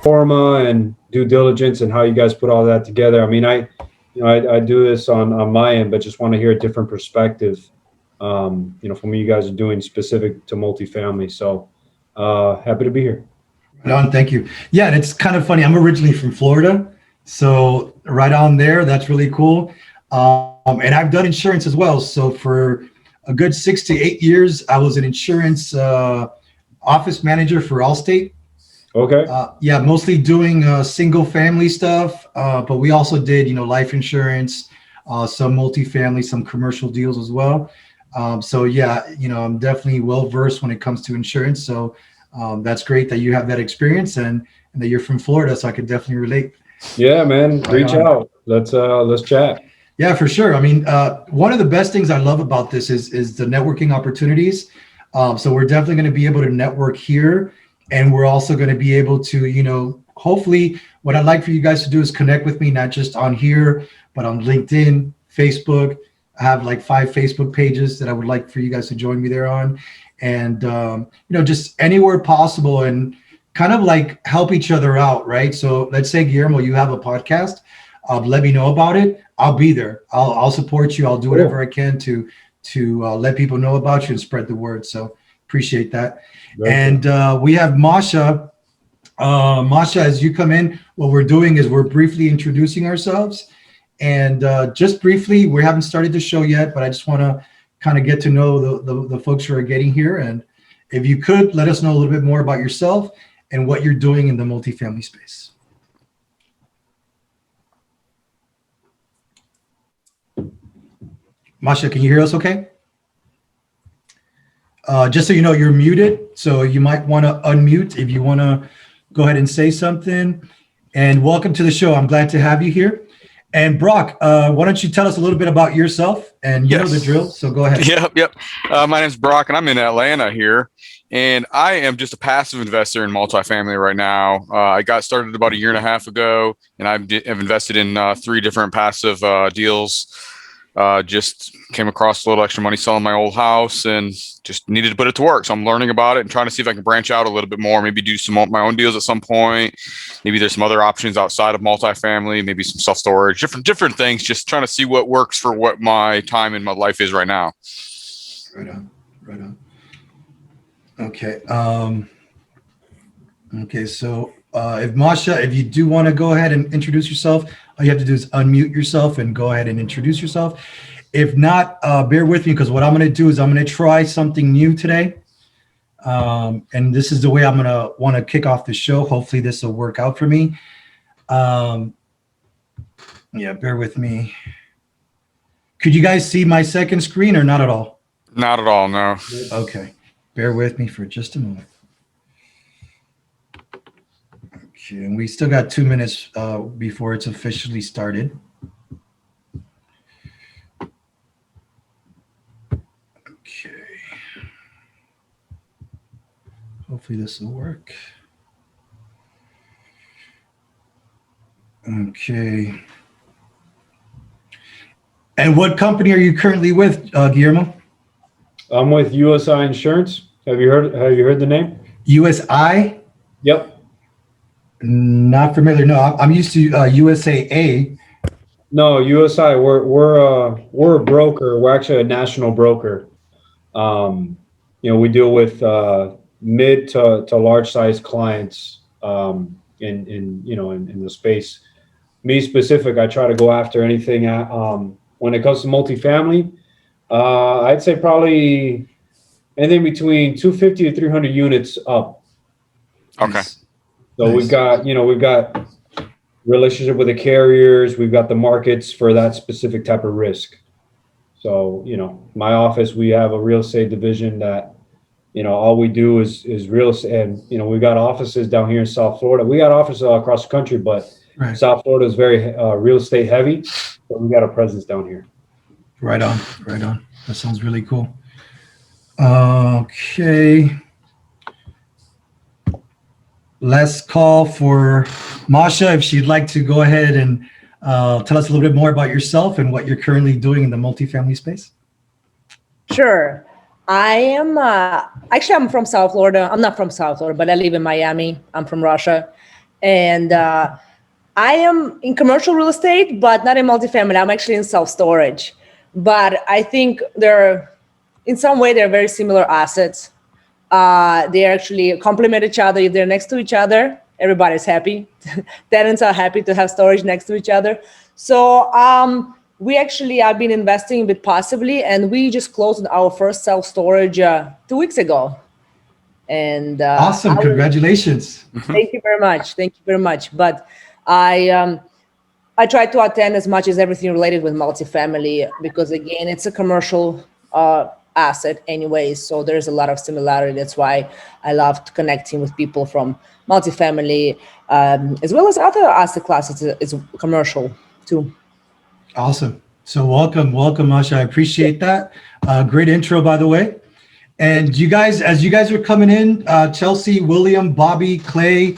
Forma and due diligence and how you guys put all that together. I mean, I do this on my end, but just want to hear a different perspective, from what you guys are doing specific to multifamily. So happy to be here. Right on, thank you. Yeah, and it's kind of funny. I'm originally from Florida, so right on there, that's really cool. And I've done insurance as well. So for a good 6 to 8 years, I was an insurance office manager for Allstate. Okay. Yeah, mostly doing single family stuff, but we also did, life insurance, some multifamily, some commercial deals as well. So yeah, I'm definitely well versed when it comes to insurance. So that's great that you have that experience and that you're from Florida. So I could definitely relate. Yeah, man, reach out. Let's chat. Yeah, for sure. I mean, one of the best things I love about this is the networking opportunities. So we're definitely going to be able to network here. And we're also going to be able to, hopefully what I'd like for you guys to do is connect with me, not just on here, but on LinkedIn, Facebook. I have like 5 Facebook pages that I would like for you guys to join me there on. And, just anywhere possible and kind of like help each other out, right? So let's say, Guillermo, you have a podcast. Let me know about it. I'll be there. I'll support you. I'll do whatever I can to let people know about you and spread the word. So appreciate that. And we have Masha. Masha, as you come in, what we're doing is we're briefly introducing ourselves. And just briefly, we haven't started the show yet, but I just want to kind of get to know the folks who are getting here. And if you could, let us know a little bit more about yourself and what you're doing in the multifamily space. Masha, can you hear us okay? Just so you know, you're muted, so you might want to unmute if you want to go ahead and say something. And welcome to the show. I'm glad to have you here. And Brock, why don't you tell us a little bit about yourself? And you know the drill, so go ahead. Yep. My name's Brock, and I'm in Atlanta here. And I am just a passive investor in multifamily right now. I got started about a year and a half ago, and I've invested in 3 different passive deals. Just came across a little extra money selling my old house and just needed to put it to work. So I'm learning about it and trying to see if I can branch out a little bit more, maybe do some of my own deals at some point. Maybe there's some other options outside of multifamily, maybe some self-storage, different things, just trying to see what works for what my time in my life is right now. Right on. Okay. Okay. So if Masha, if you do want to go ahead and introduce yourself, all you have to do is unmute yourself and go ahead and introduce yourself. If not, bear with me, because what I'm going to do is I'm going to try something new today. And this is the way I'm going to want to kick off the show. Hopefully this will work out for me. Yeah, bear with me. Could you guys see my second screen or not at all? Not at all, no. Okay. Bear with me for just a moment. Okay, and we still got 2 minutes before it's officially started. Okay. Hopefully this will work. Okay. And what company are you currently with, Guillermo? I'm with USI Insurance. Have you heard the name? USI? Yep. Not familiar. No, I'm used to USAA. No, USI. We're a broker. We're actually a national broker. We deal with mid to large size clients in the space. Me specific, I try to go after anything when it comes to multifamily. I'd say probably anything between 250 to 300 units up. Okay. So nice. We've got relationship with the carriers. We've got the markets for that specific type of risk. So, my office, we have a real estate division that, all we do is real estate. And, we've got offices down here in South Florida. We got offices all across the country, but right. South Florida is very real estate heavy. So we got a presence down here. Right on. That sounds really cool. Okay. Last call for Masha, if she'd like to go ahead and tell us a little bit more about yourself and what you're currently doing in the multifamily space. Sure. I am actually I'm from South Florida. I'm not from South Florida, but I live in Miami. I'm from Russia, and I am in commercial real estate, but not in multifamily. I'm actually in self-storage. But I think in some way, they're very similar assets. They actually complement each other. If they're next to each other, everybody's happy. Tenants are happy to have storage next to each other. So I've been investing with Possibly, and we just closed our first self-storage 2 weeks ago. And awesome, congratulations. Thank you very much. Thank you very much. But I try to attend as much as everything related with multifamily because, again, it's a commercial asset anyways. So there's a lot of similarity. That's why I love connecting with people from multifamily as well as other asset classes. It's commercial too. Awesome. So welcome, Asha. I appreciate that. Great intro, by the way. And as you guys are coming in, Chelsea, William, Bobby, Clay,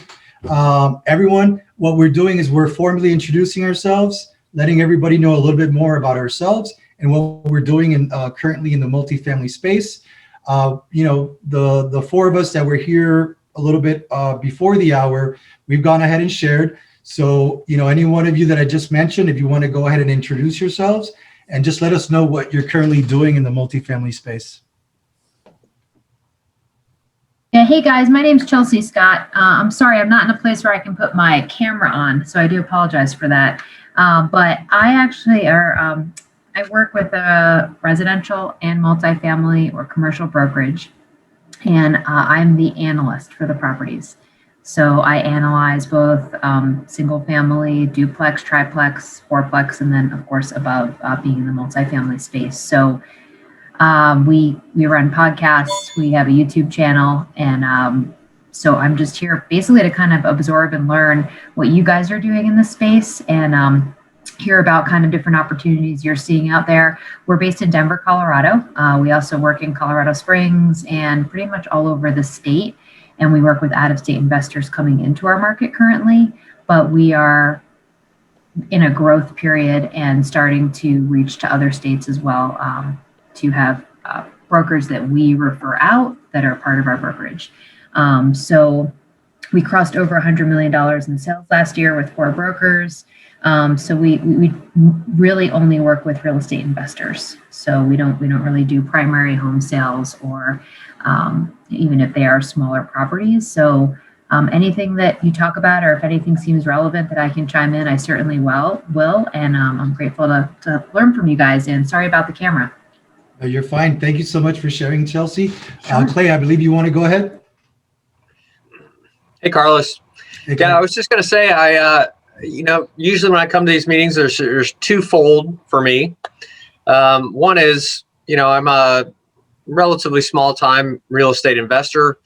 everyone, what we're doing is we're formally introducing ourselves, letting everybody know a little bit more about ourselves and what we're doing currently in the multifamily space. The four of us that were here a little bit before the hour, we've gone ahead and shared. So, any one of you that I just mentioned, if you want to go ahead and introduce yourselves and just let us know what you're currently doing in the multifamily space. Yeah, hey guys, my name's Chelsea Scott. I'm sorry, I'm not in a place where I can put my camera on, so I do apologize for that. But I actually I work with a residential and multifamily or commercial brokerage, and I'm the analyst for the properties. So I analyze both single family, duplex, triplex, fourplex, and then of course above being in the multifamily space. So we run podcasts, we have a YouTube channel, and so I'm just here basically to kind of absorb and learn what you guys are doing in this space and hear about kind of different opportunities you're seeing out there. We're based in Denver, Colorado. We also work in Colorado Springs and pretty much all over the state. And we work with out-of-state investors coming into our market currently, but we are in a growth period and starting to reach to other states as well to have brokers that we refer out that are part of our brokerage. So we crossed over $100 million in sales last year with 4 brokers. So we really only work with real estate investors. So we don't really do primary home sales or even if they are smaller properties. So anything that you talk about, or if anything seems relevant that I can chime in, I certainly will. And I'm grateful to learn from you guys. And sorry about the camera. No, you're fine. Thank you so much for sharing, Chelsea. Sure. Clay, I believe you want to go ahead. Hey, Carlos. Hey, Yeah, I was just going to say, usually when I come to these meetings, there's twofold for me. One is, I'm a relatively small time real estate investor.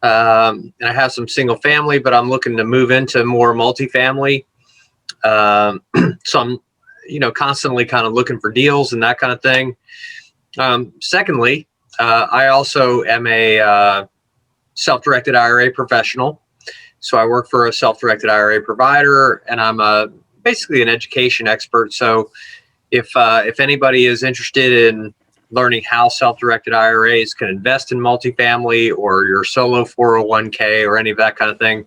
And I have some single family, but I'm looking to move into more multifamily. So I'm, constantly kind of looking for deals and that kind of thing. Secondly, I also am a self-directed IRA professional. So I work for a self-directed IRA provider, and I'm basically an education expert. So if anybody is interested in learning how self-directed IRAs can invest in multifamily or your solo 401k or any of that kind of thing,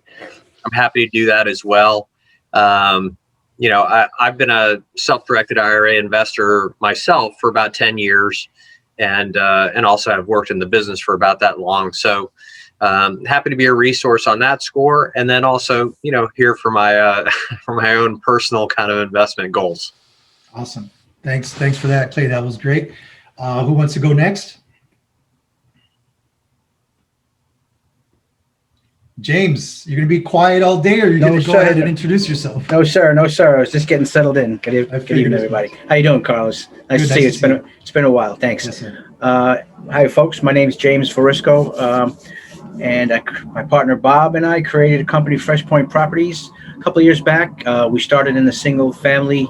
I'm happy to do that as well. I've been a self-directed IRA investor myself for about 10 years and also have worked in the business for about that long. So happy to be a resource on that score. And then also, here for my for my own personal kind of investment goals. Awesome. Thanks for that, Clay. That was great. Who wants to go next? James, you're going to be quiet all day, or you're going to go ahead and introduce yourself? No, sir. I was just getting settled in. Good evening, everybody. How you doing, Carlos? Nice to see you. It's been a while. Thanks. Yes, sir. Hi, folks. My name is James Forisco, and my partner Bob and I created a company, Fresh Point Properties, a couple of years back. We started in the single family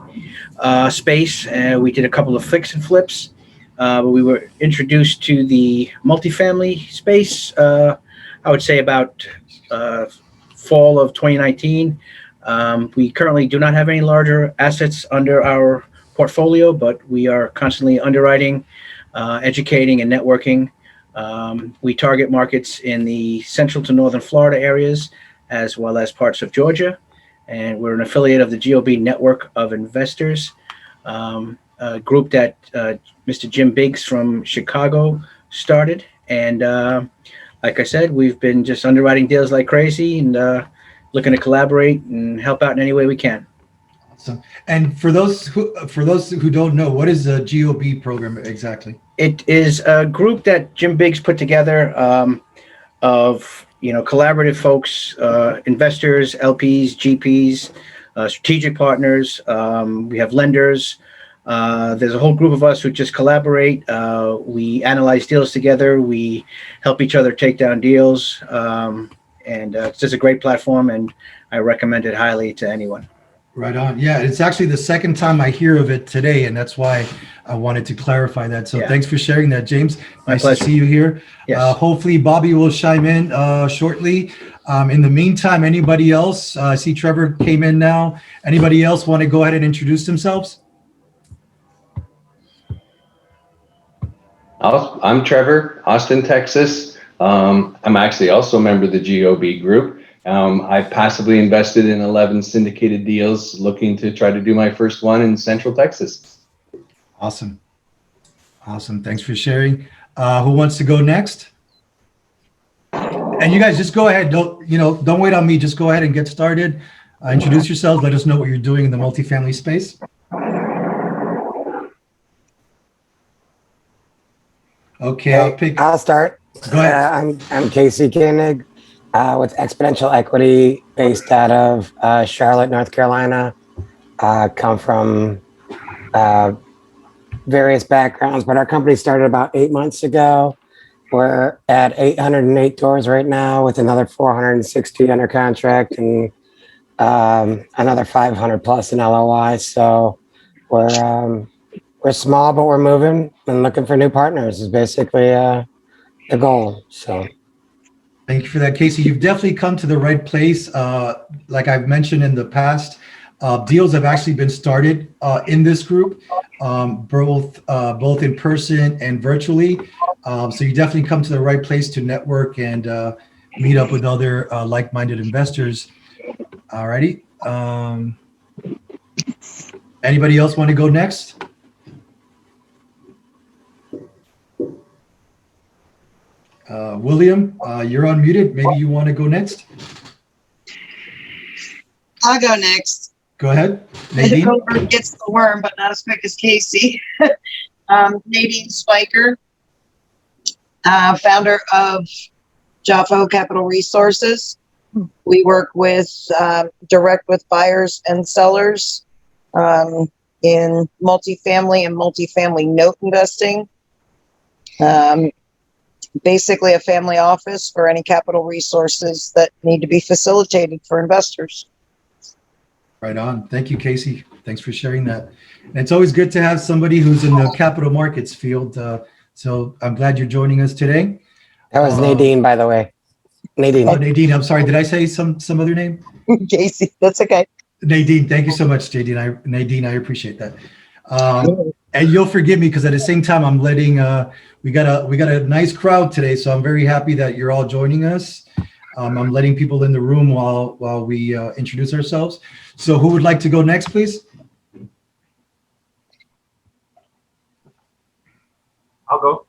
space. We did a couple of fix and flips. But we were introduced to the multifamily space, I would say about fall of 2019. We currently do not have any larger assets under our portfolio, but we are constantly underwriting, educating, and networking. We target markets in the central to northern Florida areas, as well as parts of Georgia. And we're an affiliate of the GOB Network of Investors, a group that Mr. Jim Biggs from Chicago started. And like I said, we've been just underwriting deals like crazy and looking to collaborate and help out in any way we can. Awesome. And for those who don't know, what is the GOB program exactly? It is a group that Jim Biggs put together of collaborative folks, investors, LPs, GPs, strategic partners. We have lenders. There's a whole group of us who just collaborate. We analyze deals together. We help each other take down deals. And it's just a great platform, and I recommend it highly to anyone. Right on. Yeah, it's actually the second time I hear of it today, and that's why I wanted to clarify that. So Thanks for sharing that, James. Nice to see you here. Yes. Hopefully Bobby will chime in shortly. In the meantime, anybody else? I see Trevor came in now. Anybody else want to go ahead and introduce themselves? I'm Trevor, Austin, Texas. I'm actually also a member of the GOB group. I've passively invested in 11 syndicated deals, looking to try to do my first one in Central Texas. Awesome. Thanks for sharing. Who wants to go next? And you guys just go ahead. Don't wait on me. Just go ahead and get started. Introduce yourselves. Let us know what you're doing in the multifamily space. Okay, I'll start. Go ahead. I'm Casey Koenig with Exponential Equity, based out of Charlotte, North Carolina. Come from various backgrounds, but our company started about 8 months ago. We're at 808 doors right now, with another 460 under contract and another 500 plus in LOI. So we're small, but we're moving and looking for new partners is basically the goal. So thank you for that, Casey. You've definitely come to the right place. Like I've mentioned in the past, deals have actually been started in this group, both in person and virtually. So you definitely come to the right place to network and meet up with other like-minded investors. All righty. Anybody else want to go next? William, you're unmuted. Maybe you want to go next? I'll go next. Go ahead. Nadine? Whoever gets the worm, but not as quick as Casey. Nadine Spiker, founder of Jaffo Capital Resources. We work with direct with buyers and sellers in multifamily and multifamily note investing. Basically a family office for any capital resources that need to be facilitated for investors. Right on. Thank you, Casey. Thanks for sharing that. And it's always good to have somebody who's in the capital markets field. So I'm glad you're joining us today. that was Nadine, by the way. Nadine. Oh, Nadine, I'm sorry. Did I say some other name? Casey, that's okay. Nadine, thank you so much, Nadine, I appreciate that. And you'll forgive me because at the same time, I'm letting, we got a nice crowd today. So I'm very happy that you're all joining us. I'm letting people in the room while we introduce ourselves. So who would like to go next, please? I'll go.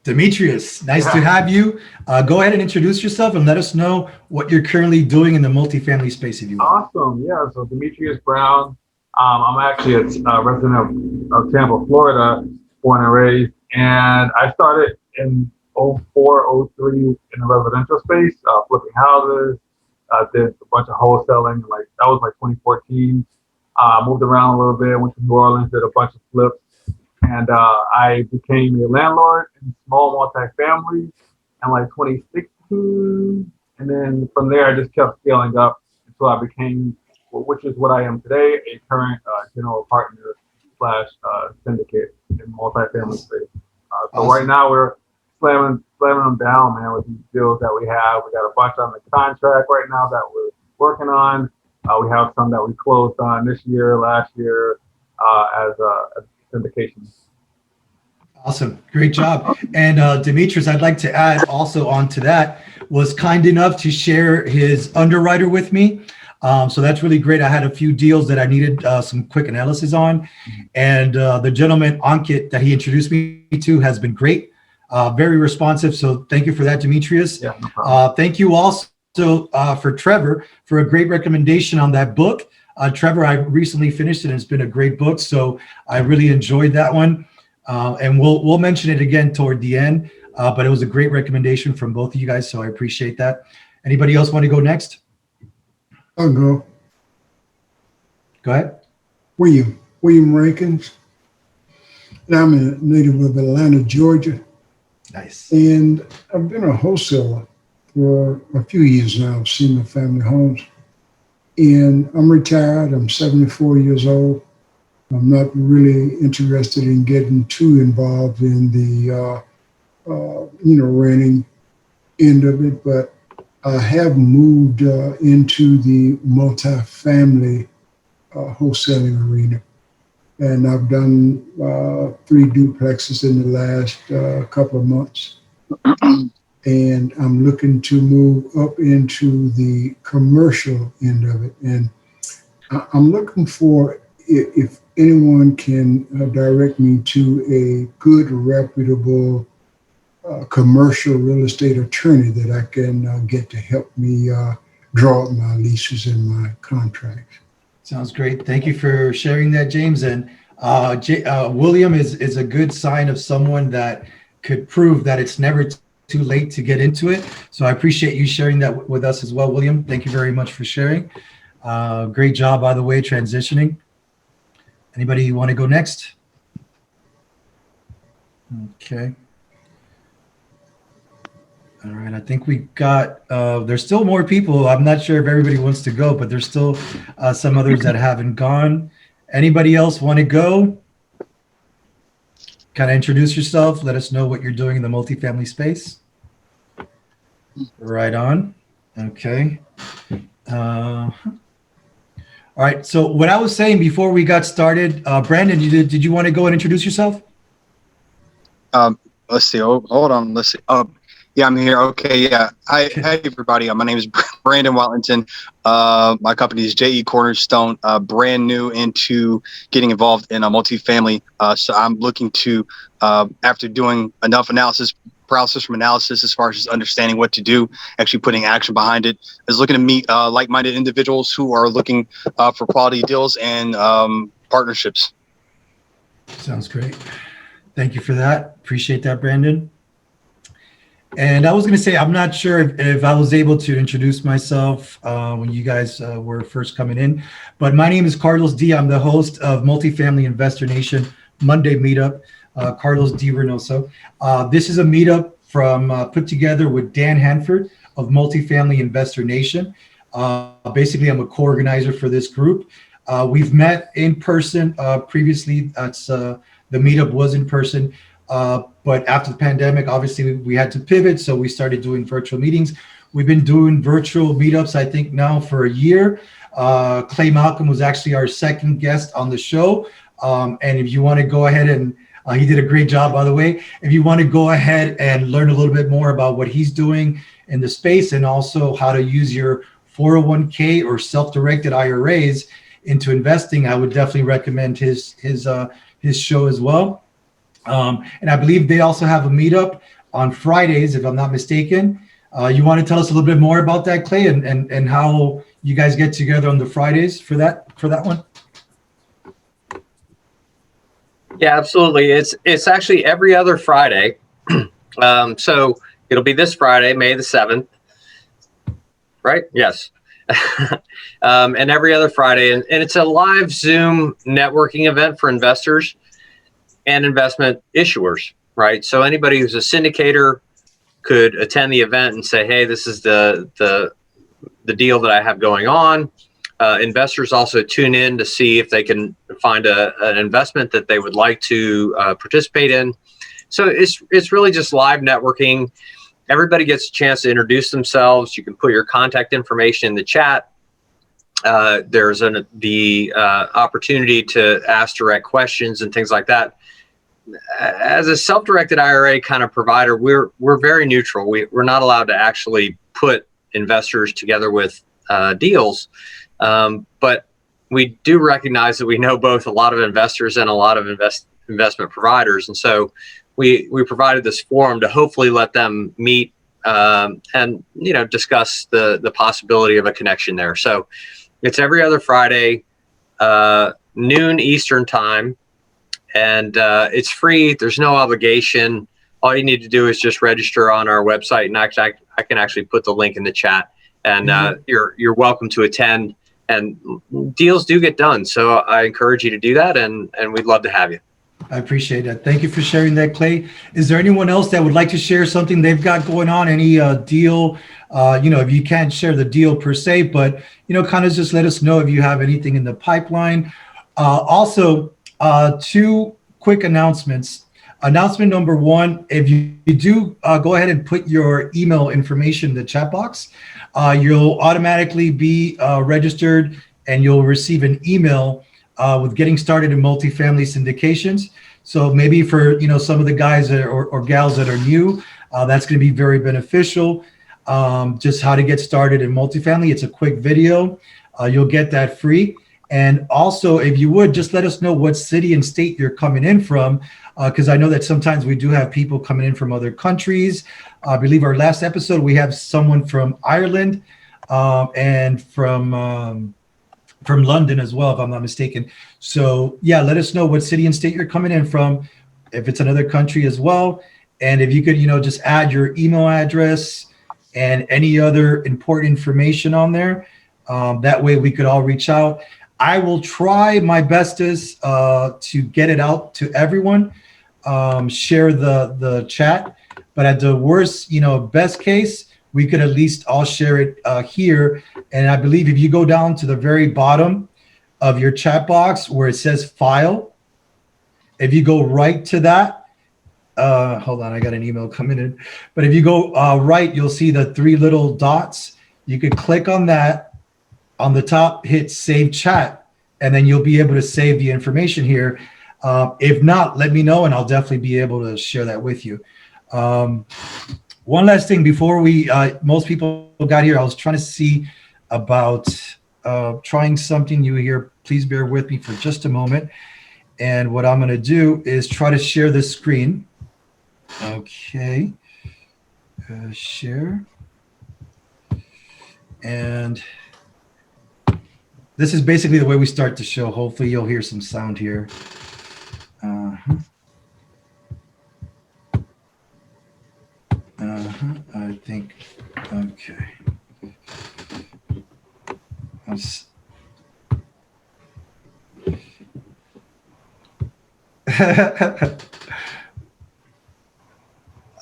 Demetrius, nice to have you. Go ahead and introduce yourself and let us know what you're currently doing in the multifamily space, if you will. Awesome. Yeah. So Demetrius Brown. I'm actually a resident of Tampa, Florida, born and raised. And I started in 04, 03 in the residential space, flipping houses. Did a bunch of wholesaling. Like that was like 2014. Moved around a little bit. Went to New Orleans. Did a bunch of flips. And I became a landlord in small multifamily in like 2016. And then from there, I just kept scaling up until I became, which is what I am today, a current general partner / syndicate in multifamily space. So Awesome. Right now we're slamming them down, man, with these deals that we have. We got a bunch on the contract right now that we're working on. We have some that we closed on this year, last year, as syndication. Awesome. Great job. And Demetrius, I'd like to add also onto that, was kind enough to share his underwriter with me. So that's really great. I had a few deals that I needed some quick analysis on. And the gentleman, Ankit, that he introduced me to has been great, very responsive. So thank you for that, Demetrius. Yeah, no problem. Thank you also for Trevor for a great recommendation on that book. Trevor, I recently finished it and it's been a great book. So I really enjoyed that one. And we'll mention it again toward the end, but it was a great recommendation from both of you guys, so I appreciate that. Anybody else want to go next? I'll go. Go ahead. William Rankins. And I'm a native of Atlanta, Georgia. Nice. And I've been a wholesaler for a few years now, single family homes. And I'm retired. I'm 74 years old. I'm not really interested in getting too involved in the, renting end of it, but I have moved into the multifamily wholesaling arena. And I've done 3 duplexes in the last couple of months. And I'm looking to move up into the commercial end of it. And I'm looking for, if anyone can direct me to a good, reputable commercial real estate attorney that I can get to help me draw up my leases and my contracts. Sounds great. Thank you for sharing that, James. And William is a good sign of someone that could prove that it's never too late to get into it. So I appreciate you sharing that with us as well, William. Thank you very much for sharing. Great job, by the way, transitioning. Anybody want to go next? Okay. All right, I think we got, there's still more people. I'm not sure if everybody wants to go, but there's still some others that haven't gone. Anybody else want to go? Kind of introduce yourself. Let us know what you're doing in the multifamily space. Right on. Okay. All right. So what I was saying before we got started, Brandon, did you want to go and introduce yourself? Let's see. Oh, hold on. Let's see. Yeah, I'm here. Okay. Yeah. Hi, everybody. My name is Brandon Wellington. My company is JE Cornerstone. Brand new into getting involved in a multifamily. So I'm looking to, after doing enough paralysis from analysis, as far as just understanding what to do, actually putting action behind it, is looking to meet like-minded individuals who are looking for quality deals and partnerships. Sounds great. Thank you for that. Appreciate that, Brandon. And I was going to say, I'm not sure if I was able to introduce myself when you guys were first coming in, but my name is Carlos D. I'm the host of Multifamily Investor Nation Monday Meetup, Carlos D. Reinoso. This is a meetup put together with Dan Hanford of Multifamily Investor Nation. Basically, I'm a co-organizer for this group. We've met in person previously. The meetup was in person. But after the pandemic, obviously we had to pivot. So we started doing virtual meetings. We've been doing virtual meetups, I think now for a year. Clay Malcolm was actually our second guest on the show. And if you want to go ahead and he did a great job, by the way. If you want to go ahead and learn a little bit more about what he's doing in the space and also how to use your 401k or self-directed IRAs into investing, I would definitely recommend his show as well. And I believe they also have a meetup on Fridays, if I'm not mistaken. You want to tell us a little bit more about that, Clay, and how you guys get together on the Fridays for that one? Yeah, absolutely. It's actually every other Friday. So it'll be this Friday, May the 7th, right? Yes. And every other Friday. And it's a live Zoom networking event for investors and investment issuers, right? So anybody who's a syndicator could attend the event and say, hey, this is the deal that I have going on. Investors also tune in to see if they can find an investment that they would like to participate in. So it's really just live networking. Everybody gets a chance to introduce themselves. You can put your contact information in the chat. there's the opportunity to ask direct questions and things like that. As a self-directed IRA kind of provider, we're very neutral. We're not allowed to actually put investors together with deals, but we do recognize that we know both a lot of investors and a lot of investment providers, and so we provided this forum to hopefully let them meet and discuss the possibility of a connection there. So it's every other Friday, noon Eastern time. And it's free. There's no obligation. All you need to do is just register on our website, and I can actually put the link in the chat. And you're welcome to attend. And deals do get done, so I encourage you to do that, and we'd love to have you. I appreciate that. Thank you for sharing that, Clay. Is there anyone else that would like to share something they've got going on? Any deal? If you can't share the deal per se, but kind of just let us know if you have anything in the pipeline. Also. Two quick announcements. Announcement number one, if you do go ahead and put your email information in the chat box, you'll automatically be registered and you'll receive an email with getting started in multifamily syndications. So maybe for some of the guys or gals that are new, that's going to be very beneficial. Just how to get started in multifamily. It's a quick video. You'll get that free. And also, if you would, just let us know what city and state you're coming in from, because I know that sometimes we do have people coming in from other countries. I believe our last episode, we have someone from Ireland and from London as well, if I'm not mistaken. So yeah, let us know what city and state you're coming in from, if it's another country as well. And if you could, just add your email address and any other important information on there. That way we could all reach out. I will try my bestest to get it out to everyone, share the chat, but at the worst, best case, we could at least all share it here. And I believe if you go down to the very bottom of your chat box where it says file, if you go right to that, hold on, I got an email coming in. But if you go right, you'll see the three little dots. You could click on that. On the top, hit save chat, and then you'll be able to save the information here. If not, let me know, and I'll definitely be able to share that with you. One last thing before most people got here, I was trying to see about trying something new here. Please bear with me for just a moment. And what I'm going to do is try to share this screen. Okay. Share. And this is basically the way we start the show. Hopefully you'll hear some sound here. I think, okay.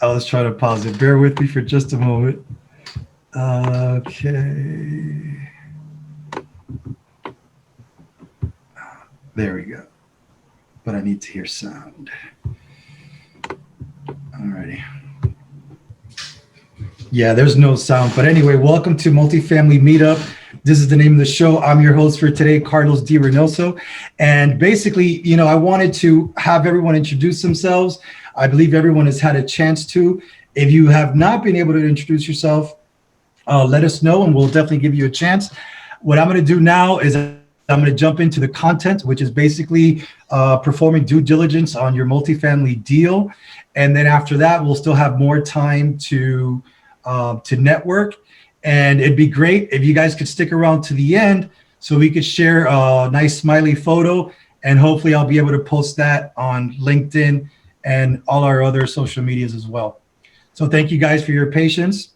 I was trying to pause it. Bear with me for just a moment. Okay. There we go. But I need to hear sound. Alrighty. Yeah, there's no sound. But anyway, welcome to Multifamily Meetup. This is the name of the show. I'm your host for today, Carlos D. Reinoso. And basically, I wanted to have everyone introduce themselves. I believe everyone has had a chance to. If you have not been able to introduce yourself, let us know and we'll definitely give you a chance. What I'm going to do now is I'm going to jump into the content, which is basically performing due diligence on your multifamily deal. And then after that, we'll still have more time to network. And it'd be great if you guys could stick around to the end so we could share a nice smiley photo. And hopefully I'll be able to post that on LinkedIn and all our other social medias as well. So thank you guys for your patience.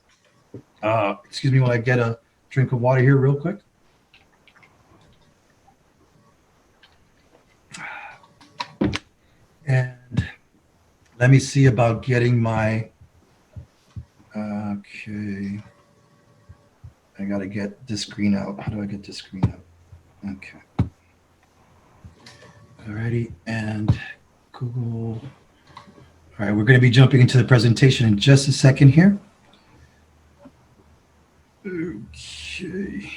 Excuse me while I get a drink of water here real quick. And let me see about getting my, okay. I got to get this screen out. How do I get this screen out? Okay. Alrighty, and Google. All right, we're going to be jumping into the presentation in just a second here. Okay.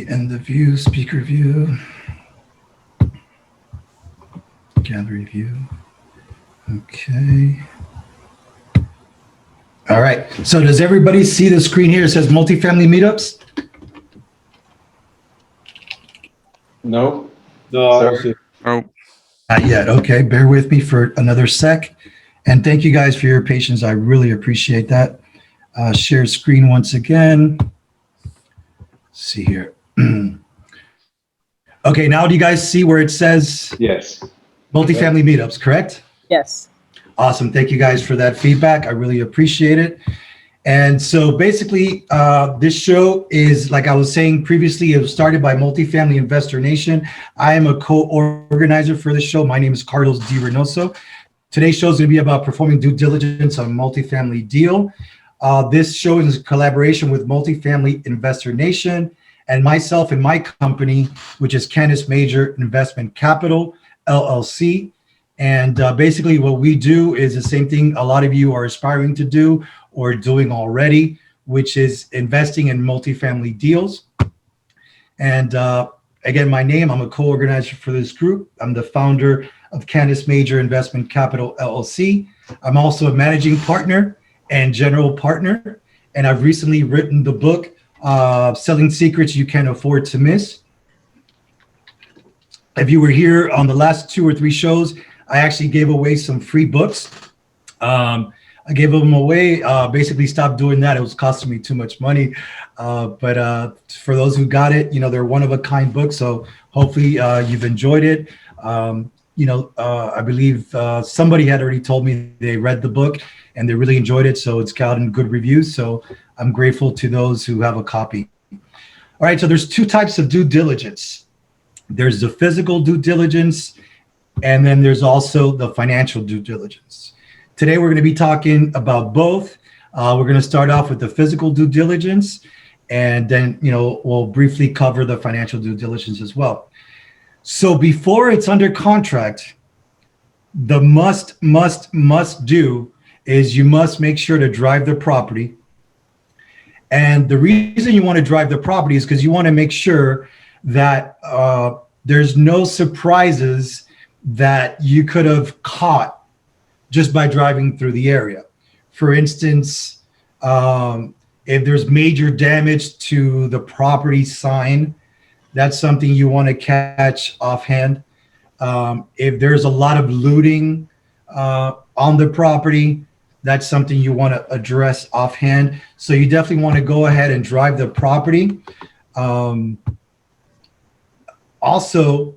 end the view, speaker view, gallery view. Okay. All right. So does everybody see the screen here? It says multifamily meetups. No. No, I don't Sorry. see it. Oh, Not yet. Okay. Bear with me for another sec. And thank you guys for your patience. I really appreciate that. Share screen once again. Let's see here. Okay. Now do you guys see where it says Yes. multifamily meetups, correct? Yes. Awesome. Thank you guys for that feedback. I really appreciate it. And so basically, this show is, like I was saying previously, it was started by Multifamily Investor Nation. I am a co-organizer for the show. My name is Carlos D. Reinoso. Today's show is going to be about performing due diligence on a multifamily deal. This show is in collaboration with Multifamily Investor Nation and myself and my company, which is Canis Major Investment Capital, LLC. And basically what we do is the same thing a lot of you are aspiring to do or doing already, which is investing in multifamily deals. And again, my name, I'm a co-organizer for this group. I'm the founder of Canis Major Investment Capital, LLC. I'm also a managing partner and general partner. And I've recently written the book, Selling Secrets You Can't Afford to Miss. If you were here on the last 2 or 3 shows, I actually gave away some free books. I gave them away, basically stopped doing that. It was costing me too much money. But for those who got it, they're one of a kind books. So hopefully you've enjoyed it. I believe somebody had already told me they read the book and they really enjoyed it. So it's gotten good reviews. So I'm grateful to those who have a copy. All right, so there's 2 types of due diligence. There's the physical due diligence, and then there's also the financial due diligence. Today, we're going to be talking about both. We're going to start off with the physical due diligence, and then, we'll briefly cover the financial due diligence as well. So before it's under contract, the must do is you must make sure to drive the property. And the reason you want to drive the property is because you want to make sure that there's no surprises that you could have caught just by driving through the area. For instance, if there's major damage to the property sign, that's something you want to catch offhand. If there's a lot of looting on the property, that's something you want to address offhand. So you definitely want to go ahead and drive the property. Also,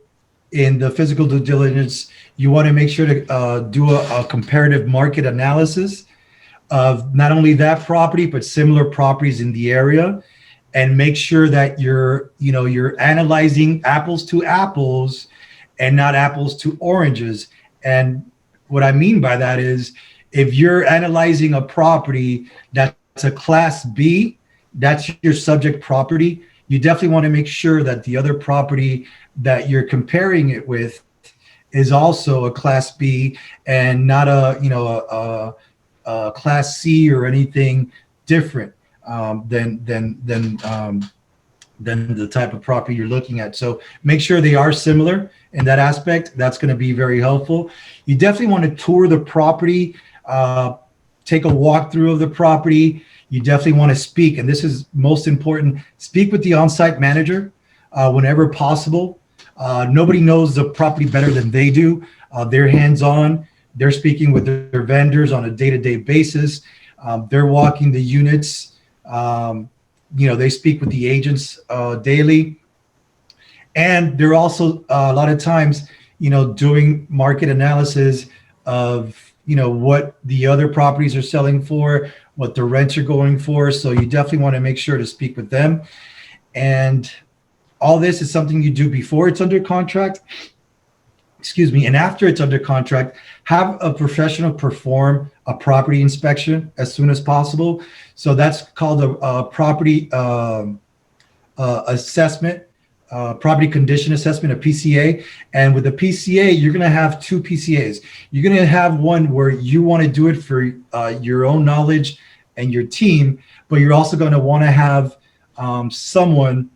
in the physical due diligence, you want to make sure to do a comparative market analysis of not only that property, but similar properties in the area, and make sure that you're analyzing apples to apples and not apples to oranges. And what I mean by that is, if you're analyzing a property that's a Class B, that's your subject property, you definitely want to make sure that the other property that you're comparing it with is also a Class B and not a Class C or anything different than the type of property you're looking at. So make sure they are similar in that aspect. That's going to be very helpful. You definitely want to tour the property, take a walkthrough of the property. You definitely want to speak, and this is most important, speak with the on-site manager whenever possible. Nobody knows the property better than they do. They're hands-on. They're speaking with their vendors on a day-to-day basis. They're walking the units. They speak with the agents daily. And they're also a lot of times, doing market analysis of, what the other properties are selling for, what the rents are going for. So you definitely want to make sure to speak with them. And all this is something you do before it's under contract. And after it's under contract, have a professional perform a property inspection as soon as possible. So that's called a property assessment, property condition assessment, a PCA. And with the PCA, you're going to have 2 PCAs. You're going to have one where you want to do it for your own knowledge and your team, but you're also going to want to have someone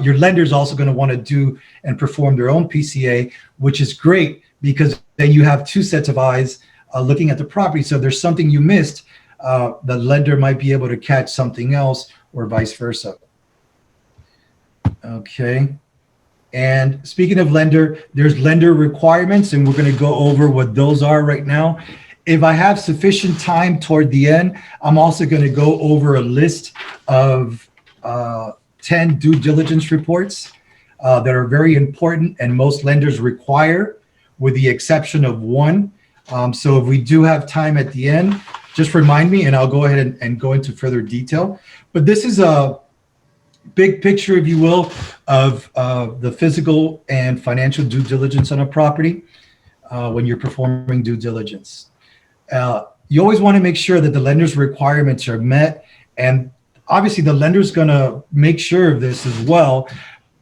Your lender is also going to want to do and perform their own PCA, which is great because then you have two sets of eyes looking at the property. So if there's something you missed, the lender might be able to catch something else or vice versa. Okay. And speaking of lender, there's lender requirements, and we're going to go over what those are right now. If I have sufficient time toward the end, I'm also going to go over a list of 10 due diligence reports that are very important and most lenders require, with the exception of one. So if we do have time at the end, just remind me and I'll go ahead and go into further detail. But this is a big picture, if you will, of the physical and financial due diligence on a property when you're performing due diligence. You always want to make sure that the lender's requirements are met, and obviously the lender's going to make sure of this as well.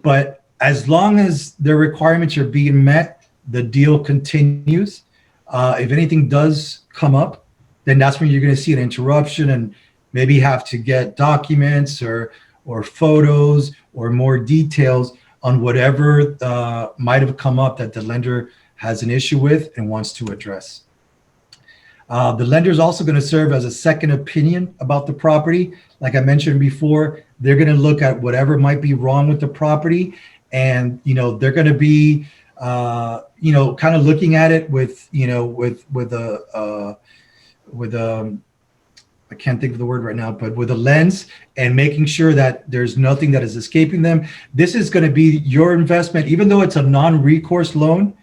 But as long as their requirements are being met, the deal continues. If anything does come up, then that's when you're going to see an interruption and maybe have to get documents or photos or more details on whatever might have come up that the lender has an issue with and wants to address. The lender is also going to serve as a second opinion about the property. Like I mentioned before, they're going to look at whatever might be wrong with the property, and they're going to be kind of looking at it with I can't think of the word right now, but with a lens and making sure that there's nothing that is escaping them. This is going to be your investment, even though it's a non-recourse loan.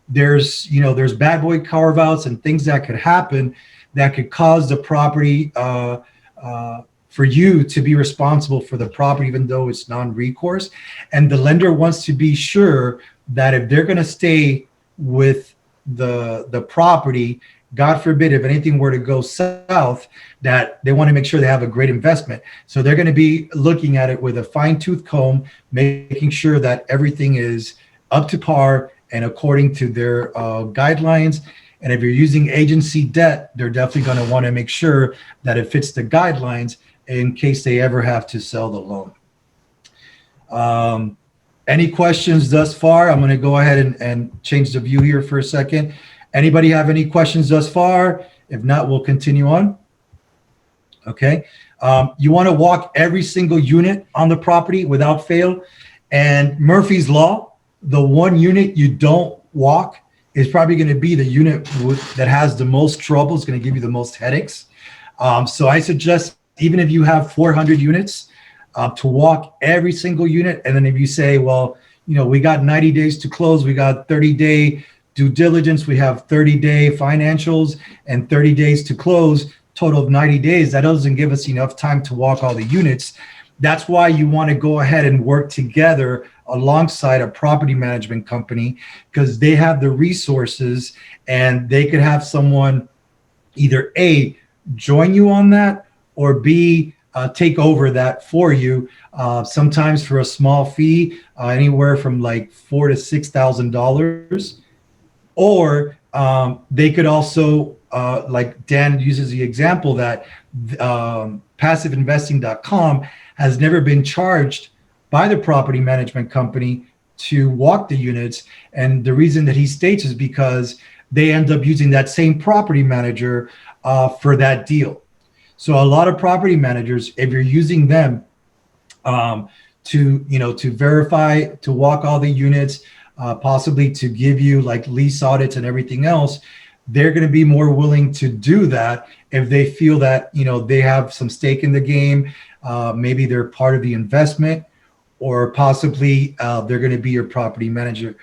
There's bad boy carve outs and things that could happen that could cause the property for you to be responsible for the property, even though it's non-recourse. And the lender wants to be sure that if they're going to stay with the property, God forbid, if anything were to go south, that they want to make sure they have a great investment. So they're going to be looking at it with a fine-tooth comb, making sure that everything is up to par and according to their guidelines. And if you're using agency debt, they're definitely going to want to make sure that it fits the guidelines in case they ever have to sell the loan. Any questions thus far? I'm going to go ahead and change the view here for a second. Anybody have any questions thus far? If not, we'll continue on. Okay. You want to walk every single unit on the property without fail. And Murphy's Law, the one unit you don't walk is probably going to be the unit that has the most trouble. It's going to give you the most headaches. So I suggest, even if you have 400 units, to walk every single unit. And then if you say, well, we got 90 days to close, we got 30-day due diligence, we have 30-day financials and 30 days to close, total of 90 days. That doesn't give us enough time to walk all the units. That's why you want to go ahead and work together alongside a property management company, because they have the resources and they could have someone either A, join you on that, or B, take over that for you, sometimes for a small fee, anywhere from like $4,000 to $6,000. Or they could also, like Dan uses the example that passiveinvesting.com has never been charged by the property management company to walk the units. And the reason that he states is because they end up using that same property manager for that deal. So a lot of property managers, if you're using them to verify, to walk all the units, possibly to give you like lease audits and everything else, they're going to be more willing to do that if they feel that they have some stake in the game. Maybe they're part of the investment, or possibly they're going to be your property manager.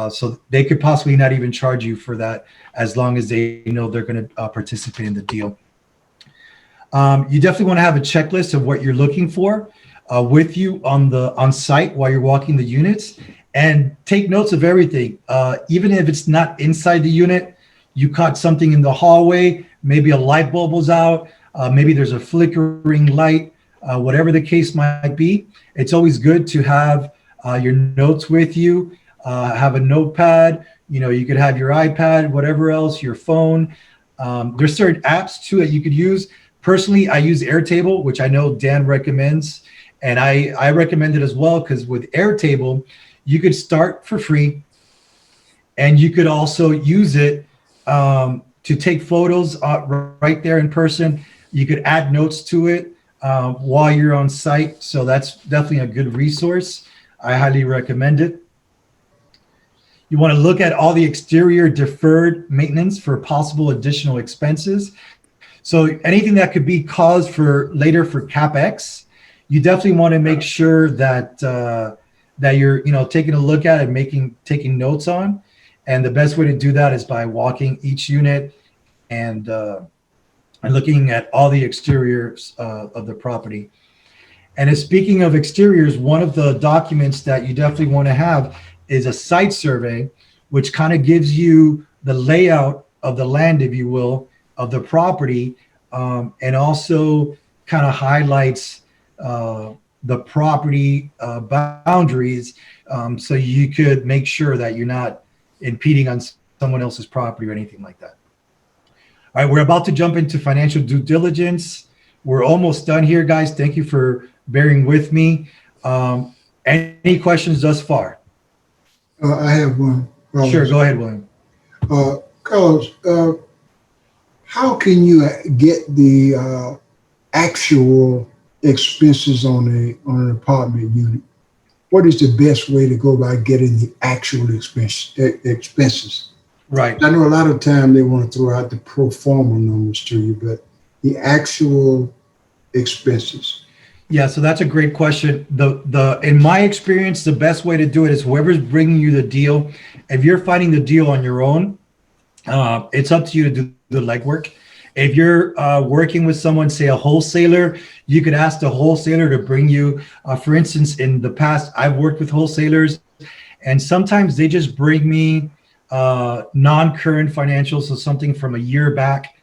So they could possibly not even charge you for that, as long as they know they're going to participate in the deal. You definitely want to have a checklist of what you're looking for with you on site while you're walking the units, and take notes of everything. Even if it's not inside the unit, you caught something in the hallway, maybe a light bulb was out, maybe there's a flickering light, whatever the case might be. It's always good to have your notes with you, have a notepad, you could have your iPad, whatever else, your phone. There's certain apps too that you could use. Personally, I use Airtable, which I know Dan recommends. And I recommend it as well, because with Airtable, you could start for free, and you could also use it to take photos right there in person. You could add notes to it while you're on site. So that's definitely a good resource. I highly recommend it. You want to look at all the exterior deferred maintenance for possible additional expenses. So anything that could be caused for later for CapEx, you definitely want to make sure that that you're taking a look at and taking notes on. And the best way to do that is by walking each unit and looking at all the exteriors of the property. And speaking of exteriors, one of the documents that you definitely want to have is a site survey, which kind of gives you the layout of the land, if you will, of the property, and also kind of highlights the property boundaries, so you could make sure that you're not impeding on someone else's property or anything like that. All right, we're about to jump into financial due diligence. We're almost done here, guys. Thank you for bearing with me. Any questions thus far? I have one. Sure, go ahead, William. Carlos, how can you get the actual expenses on an apartment unit? What is the best way to go about getting the actual expenses? Right. I know a lot of time they want to throw out the pro forma numbers to you, but the actual expenses. Yeah, so that's a great question. In my experience, the best way to do it is whoever's bringing you the deal. If you're finding the deal on your own, it's up to you to do the legwork. If you're working with someone, say a wholesaler, you could ask the wholesaler to bring you, for instance, in the past, I've worked with wholesalers, and sometimes they just bring me non-current financials, so something from a year back.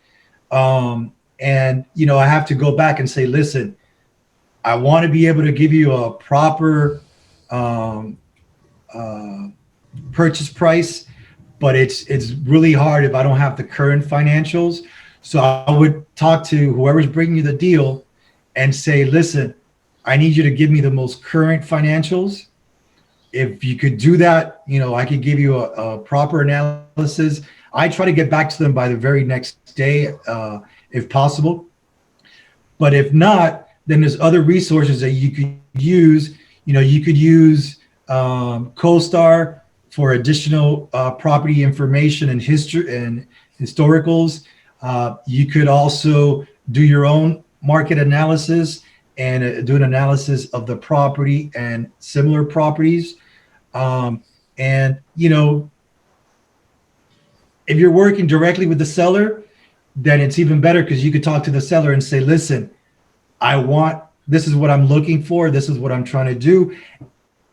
And, I have to go back and say, listen, I want to be able to give you a proper purchase price, but it's really hard if I don't have the current financials. So I would talk to whoever's bringing you the deal and say, listen, I need you to give me the most current financials. If you could do that, I could give you a proper analysis. I try to get back to them by the very next day, if possible. But if not, then there's other resources that you could use. You could use CoStar for additional property information and history and historicals. You could also do your own market analysis and do an analysis of the property and similar properties. If you're working directly with the seller, then it's even better, because you could talk to the seller and say, listen, this is what I'm looking for. This is what I'm trying to do.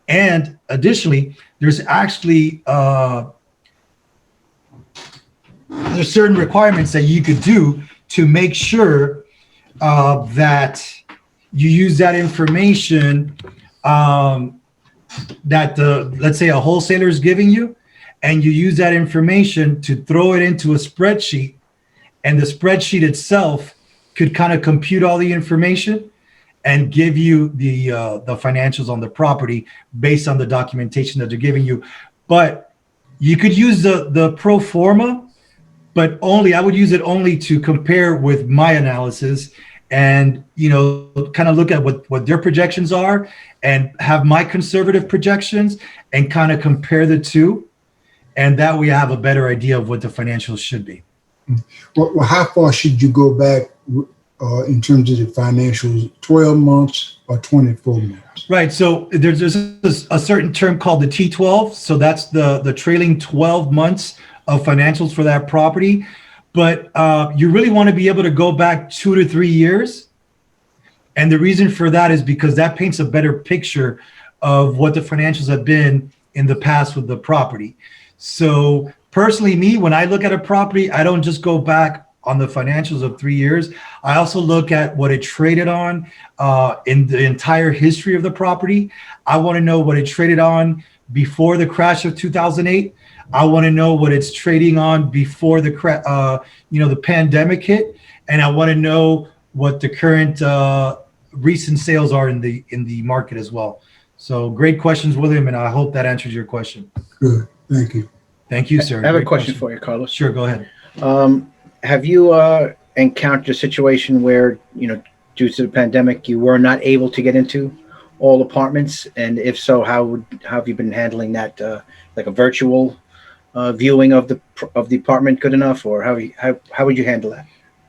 And additionally, there's actually, there's certain requirements that you could do to make sure that you use that information that let's say a wholesaler is giving you, and you use that information to throw it into a spreadsheet, and the spreadsheet itself could kind of compute all the information and give you the financials on the property based on the documentation that they're giving you. But you could use the pro forma, but I would use it only to compare with my analysis and, kind of look at what their projections are and have my conservative projections and kind of compare the two. And that way I have a better idea of what the financials should be. Well, how far should you go back in terms of the financials, 12 months or 24 months? Right. So there's a certain term called the T12. So that's the trailing 12 months of financials for that property. But you really want to be able to go back 2 to 3 years. And the reason for that is because that paints a better picture of what the financials have been in the past with the property. So personally, when I look at a property, I don't just go back on the financials of 3 years. I also look at what it traded on in the entire history of the property. I want to know what it traded on before the crash of 2008. I want to know what it's trading on before the the pandemic hit, and I want to know what the current recent sales are in the market as well. So great questions, William, and I hope that answers your question. Good. Thank you. Thank you, sir. I have a Great question for you, Carlos. Sure, go ahead. Have you encountered a situation where, due to the pandemic, you were not able to get into all apartments? And if so, how have you been handling that? Like a virtual viewing of the apartment good enough, or how would you handle that?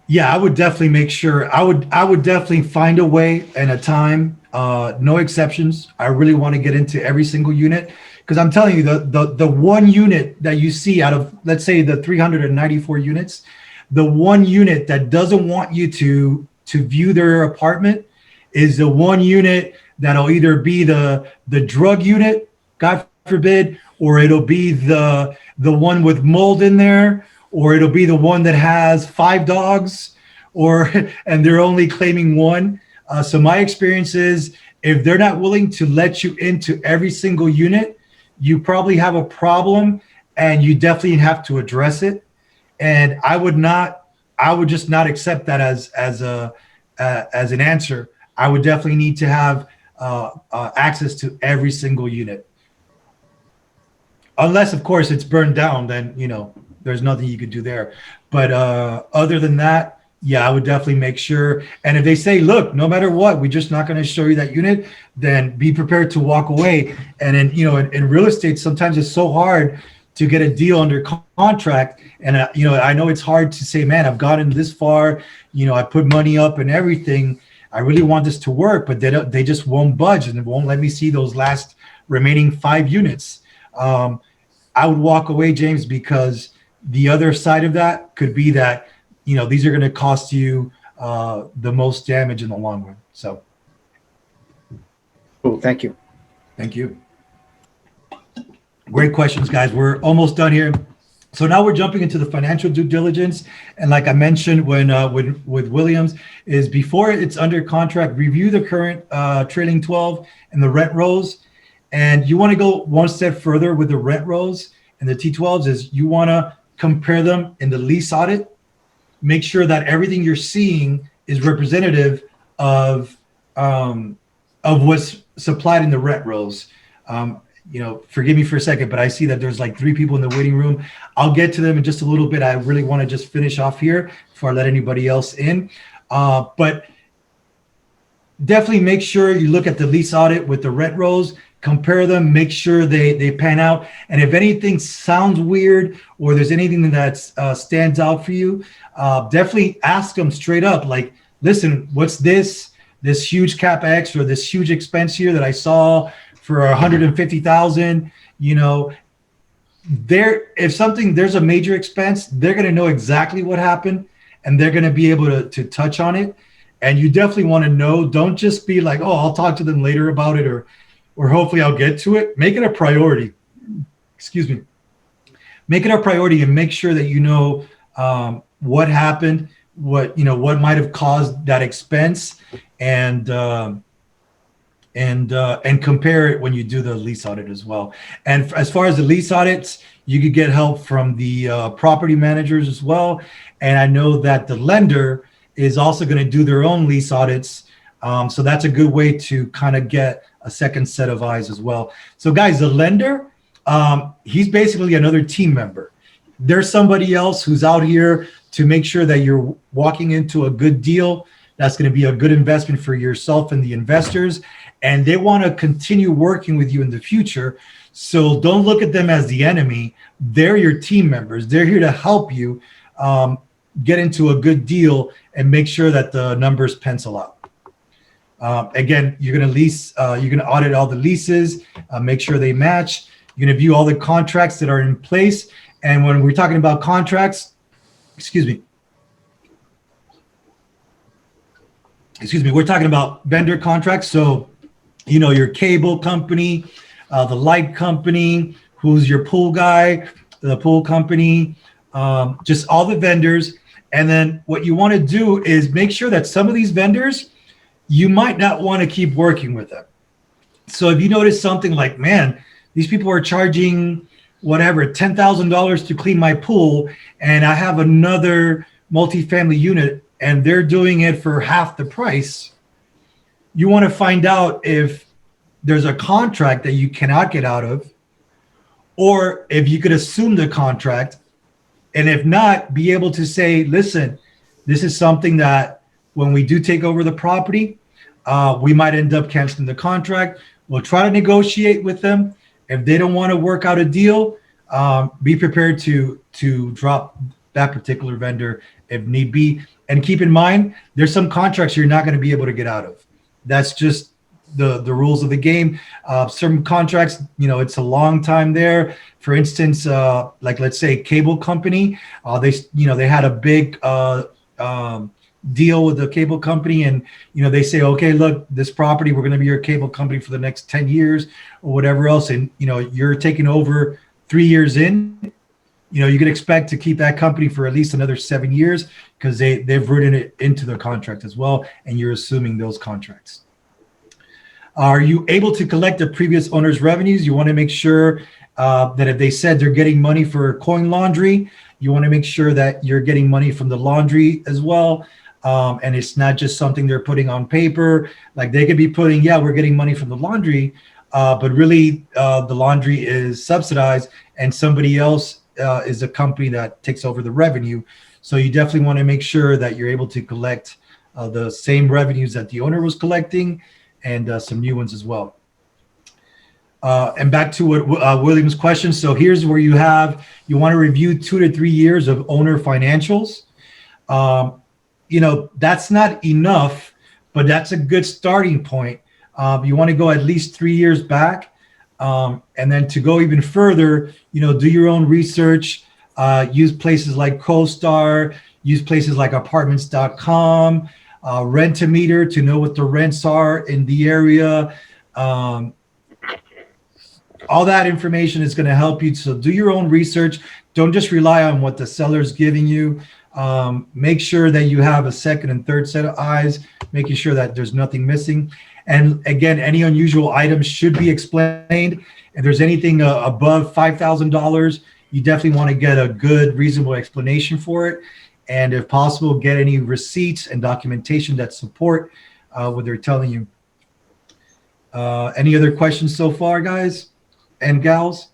Yeah, I would definitely make sure. I would definitely find a way and a time. No exceptions. I really want to get into every single unit, because I'm telling you, the one unit that you see out of, let's say, the 394 units, the one unit that doesn't want you to view their apartment is the one unit that'll either be the drug unit, God forbid, or it'll be the one with mold in there, or it'll be the one that has 5 dogs, and they're only claiming 1. So my experience is, if they're not willing to let you into every single unit, you probably have a problem, and you definitely have to address it. And I would just not accept that as an answer. I would definitely need to have access to every single unit. Unless, of course, it's burned down, then, there's nothing you could do there. But other than that, yeah, I would definitely make sure. And if they say, look, no matter what, we're just not going to show you that unit, then be prepared to walk away. And then, in real estate, sometimes it's so hard to get a deal under contract. And, I know it's hard to say, man, I've gotten this far, I put money up and everything. I really want this to work, but they just won't budge and won't let me see those last remaining 5 units. I would walk away, James, because the other side of that could be that, these are going to cost you the most damage in the long run. So. Cool. Thank you. Thank you. Great questions, guys. We're almost done here. So now we're jumping into the financial due diligence. And like I mentioned with Williams, is before it's under contract, review the current trailing 12 and the rent rolls. And you want to go one step further with the rent rolls and the T12s, is you want to compare them in the lease audit. Make sure that everything you're seeing is representative of what's supplied in the rent rolls. Forgive me for a second, but I see that there's like 3 people in the waiting room. I'll get to them in just a little bit. I really want to just finish off here before I let anybody else in. But definitely make sure you look at the lease audit with the rent rolls, compare them, make sure they pan out. And if anything sounds weird or there's anything that stands out for you, definitely ask them straight up. Like, listen, what's this huge CapEx or this huge expense here that I saw for 150,000? If there's a major expense, they're going to know exactly what happened, and they're going to be able to touch on it. And you definitely want to know. Don't just be like, oh, I'll talk to them later about it, or hopefully I'll get to it. Make it a priority. Excuse me. Make it a priority and make sure that you know what happened, what might have caused that expense, and compare it when you do the lease audit as well. And as far as the lease audits, you could get help from the property managers as well. And I know that the lender is also going to do their own lease audits. So that's a good way to kind of get a second set of eyes as well. So guys, the lender, he's basically another team member. There's somebody else who's out here to make sure that you're walking into a good deal that's going to be a good investment for yourself and the investors. And they want to continue working with you in the future. So don't look at them as the enemy. They're your team members. They're here to help you get into a good deal and make sure that the numbers pencil out. Again, you're going to audit all the leases, make sure they match. You're going to view all the contracts that are in place. And when we're talking about contracts, we're talking about vendor contracts. So, your cable company, the light company, who's your pool guy, the pool company, just all the vendors. And then what you want to do is make sure that some of these vendors, you might not want to keep working with them. So if you notice something like, man, these people are charging whatever, $10,000 to clean my pool, and I have another multifamily unit and they're doing it for half the price, you want to find out if there's a contract that you cannot get out of, or if you could assume the contract. And if not, be able to say, listen, this is something that when we do take over the property, we might end up canceling the contract. We'll try to negotiate with them. If they don't want to work out a deal, be prepared to drop that particular vendor if need be. And keep in mind, there's some contracts you're not going to be able to get out of. That's just the rules of the game. Certain contracts, it's a long time there. For instance, like let's say cable company, they had a big deal with the cable company, and they say, okay, look, this property, we're going to be your cable company for the next 10 years or whatever else, and you're taking over 3 years in. You can expect to keep that company for at least another 7 years because they've written it into their contract as well, and you're assuming those contracts. Are you able to collect the previous owner's revenues? You want to make sure that if they said they're getting money for coin laundry, you want to make sure that you're getting money from the laundry as well. And it's not just something they're putting on paper. Like they could be putting, yeah, we're getting money from the laundry, but really the laundry is subsidized and somebody else is a company that takes over the revenue. So you definitely want to make sure that you're able to collect the same revenues that the owner was collecting and some new ones as well. And back to what William's question. So here's where you want to review 2 to 3 years of owner financials. That's not enough, but that's a good starting point. You want to go at least 3 years back. And then to go even further, do your own research, use places like CoStar, use places like apartments.com, Rent-A-Meter to know what the rents are in the area. All that information is going to help you. So do your own research. Don't just rely on what the seller's giving you. Make sure that you have a second and third set of eyes, making sure that there's nothing missing. And again, any unusual items should be explained. If there's anything above $5,000, you definitely want to get a good, reasonable explanation for it. And if possible, get any receipts and documentation that support what they're telling you. Any other questions so far, guys and gals?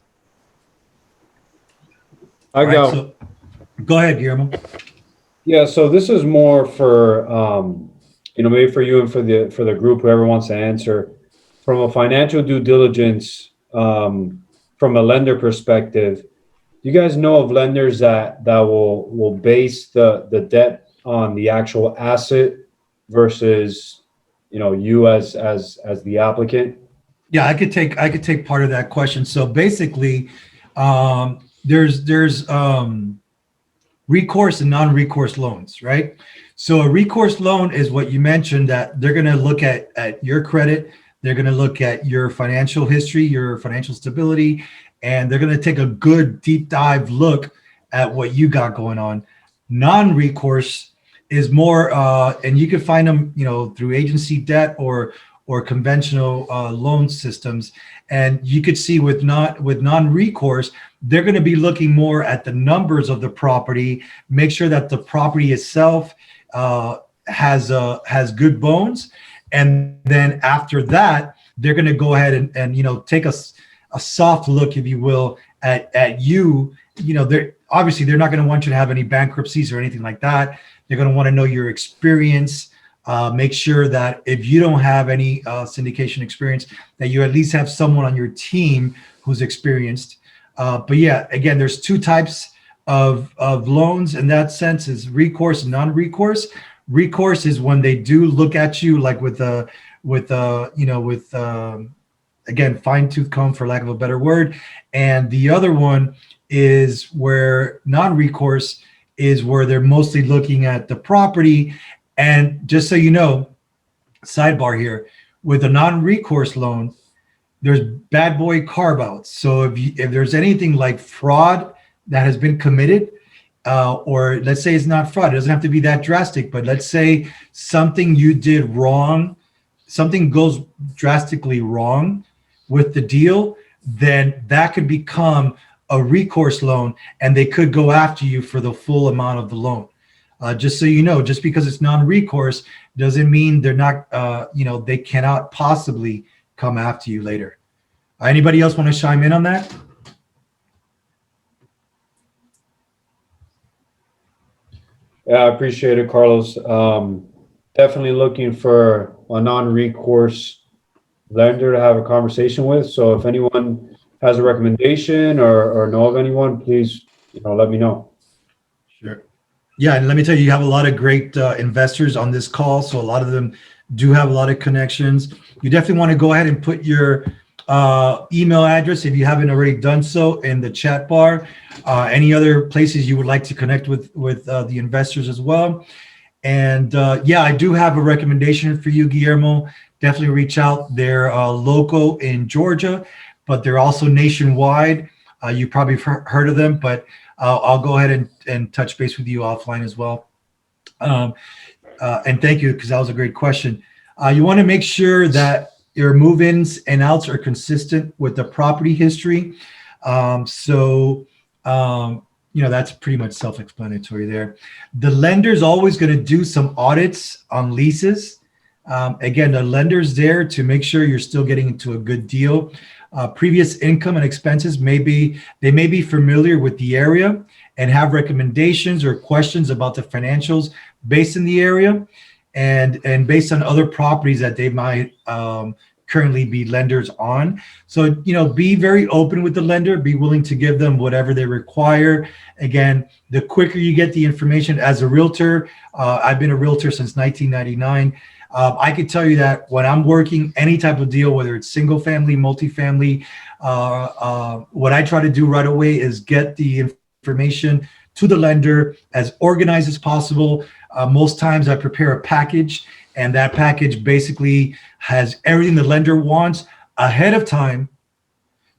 I go. So, go ahead, Guillermo. Yeah, so this is more for maybe for you and for the group, whoever wants to answer. From a financial due diligence, from a lender perspective, you guys know of lenders that will base the debt on the actual asset versus you as the applicant? Yeah, I could take part of that question. So basically, there's recourse and non-recourse loans, right? So a recourse loan is what you mentioned, that they're going to look at your credit, they're going to look at your financial history, your financial stability, and they're going to take a good deep dive look at what you got going on. Non-recourse is more, and you can find them, through agency debt or conventional loan systems. And you could see with non-recourse, they're going to be looking more at the numbers of the property, make sure that the property itself has good bones. And then after that, they're going to go ahead and take a soft look, if you will, at you. They're obviously they're not going to want you to have any bankruptcies or anything like that. They're going to want to know your experience. Make sure that if you don't have any syndication experience, that you at least have someone on your team who's experienced. But yeah, again, there's two types of loans in that sense: is recourse and non-recourse. Recourse is when they do look at you like with again, fine-tooth comb, for lack of a better word. And the other one is where non-recourse is where they're mostly looking at the property. And just so you know, sidebar here, with a non-recourse loan, there's bad boy carve-outs. So if there's anything like fraud that has been committed, or let's say it's not fraud, it doesn't have to be that drastic, but let's say something you did wrong, something goes drastically wrong with the deal, then that could become a recourse loan and they could go after you for the full amount of the loan. Just so you know, just because it's non-recourse doesn't mean they're not, they cannot possibly come after you later. Anybody else want to chime in on that? Yeah, I appreciate it, Carlos. Definitely looking for a non-recourse lender to have a conversation with. So if anyone has a recommendation or know of anyone, please, let me know. Sure. Yeah, and let me tell you, you have a lot of great investors on this call. So a lot of them do have a lot of connections. You definitely want to go ahead and put your email address, if you haven't already done so, in the chat bar. Any other places you would like to connect with the investors as well. And I do have a recommendation for you, Guillermo. Definitely reach out. They're local in Georgia, but they're also nationwide. You probably have heard of them, but I'll go ahead and touch base with you offline as well. And thank you, because that was a great question. You want to make sure that your move-ins and outs are consistent with the property history. That's pretty much self-explanatory there. The lender's always going to do some audits on leases. Again, the lender's there to make sure you're still getting into a good deal. Previous income and expenses may be familiar with the area and have recommendations or questions about the financials based in the area and based on other properties that they might currently be lenders on. So, be very open with the lender, be willing to give them whatever they require. Again, the quicker you get the information as a realtor, I've been a realtor since 1999. I could tell you that when I'm working any type of deal, whether it's single family, multifamily, what I try to do right away is get the information to the lender as organized as possible. Most times I prepare a package, and that package basically has everything the lender wants ahead of time,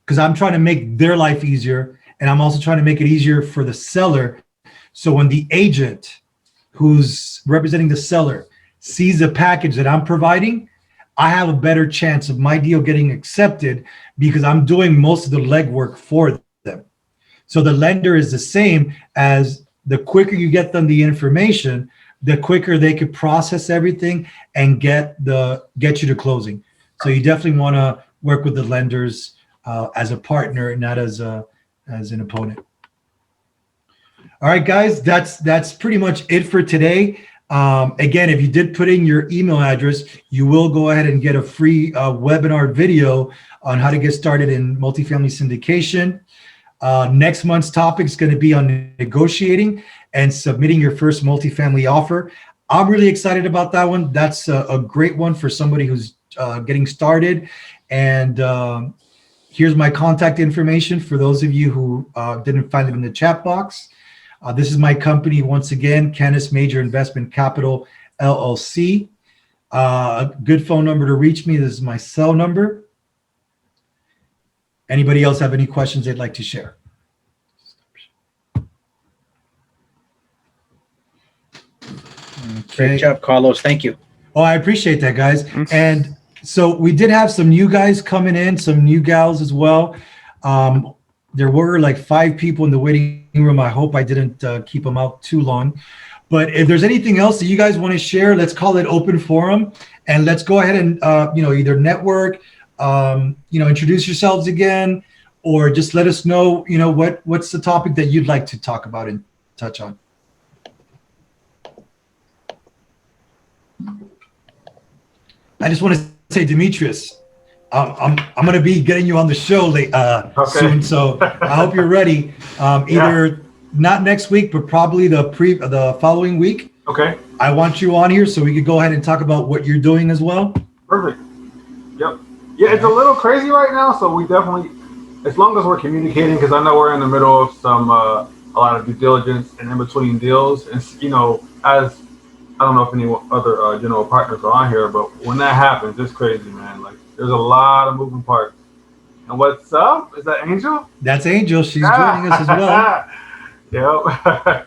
because I'm trying to make their life easier, and I'm also trying to make it easier for the seller. So when the agent who's representing the seller sees the package that I'm providing, I have a better chance of my deal getting accepted because I'm doing most of the legwork for them. So the lender is the same. As the quicker you get them the information, the quicker they could process everything and get you to closing. So you definitely want to work with the lenders as a partner and not as an opponent. All right, guys, that's pretty much it for today. Again, if you did put in your email address, you will go ahead and get a free webinar video on how to get started in multifamily syndication. Next month's topic is going to be on negotiating and submitting your first multifamily offer. I'm really excited about that one. That's a great one for somebody who's getting started. And here's my contact information for those of you who didn't find it in the chat box. This is my company, once again, Canis Major Investment Capital, LLC. A good phone number to reach me. This is my cell number. Anybody else have any questions they'd like to share? Great job, Carlos. Thank you. Oh, I appreciate that, guys. And so we did have some new guys coming in, some new gals as well. There were like 5 people in the waiting room. I hope I didn't keep them out too long. But if there's anything else that you guys want to share, let's call it open forum, and let's go ahead and either network, introduce yourselves again, or just let us know, what's the topic that you'd like to talk about and touch on. I just want to say, Demetrius, I'm going to be getting you on the show soon, so I hope you're ready. Either not next week, but probably the following week. Okay. I want you on here so we could go ahead and talk about what you're doing as well. Perfect. Yep. Yeah, it's a little crazy right now, so we definitely, as long as we're communicating, because I know we're in the middle of some a lot of due diligence and in between deals, and as I don't know if any other general partners are on here, but when that happens, it's crazy, man. Like, there's a lot of moving parts. And what's up? Is that Angel? That's Angel. She's joining us as well. Yep.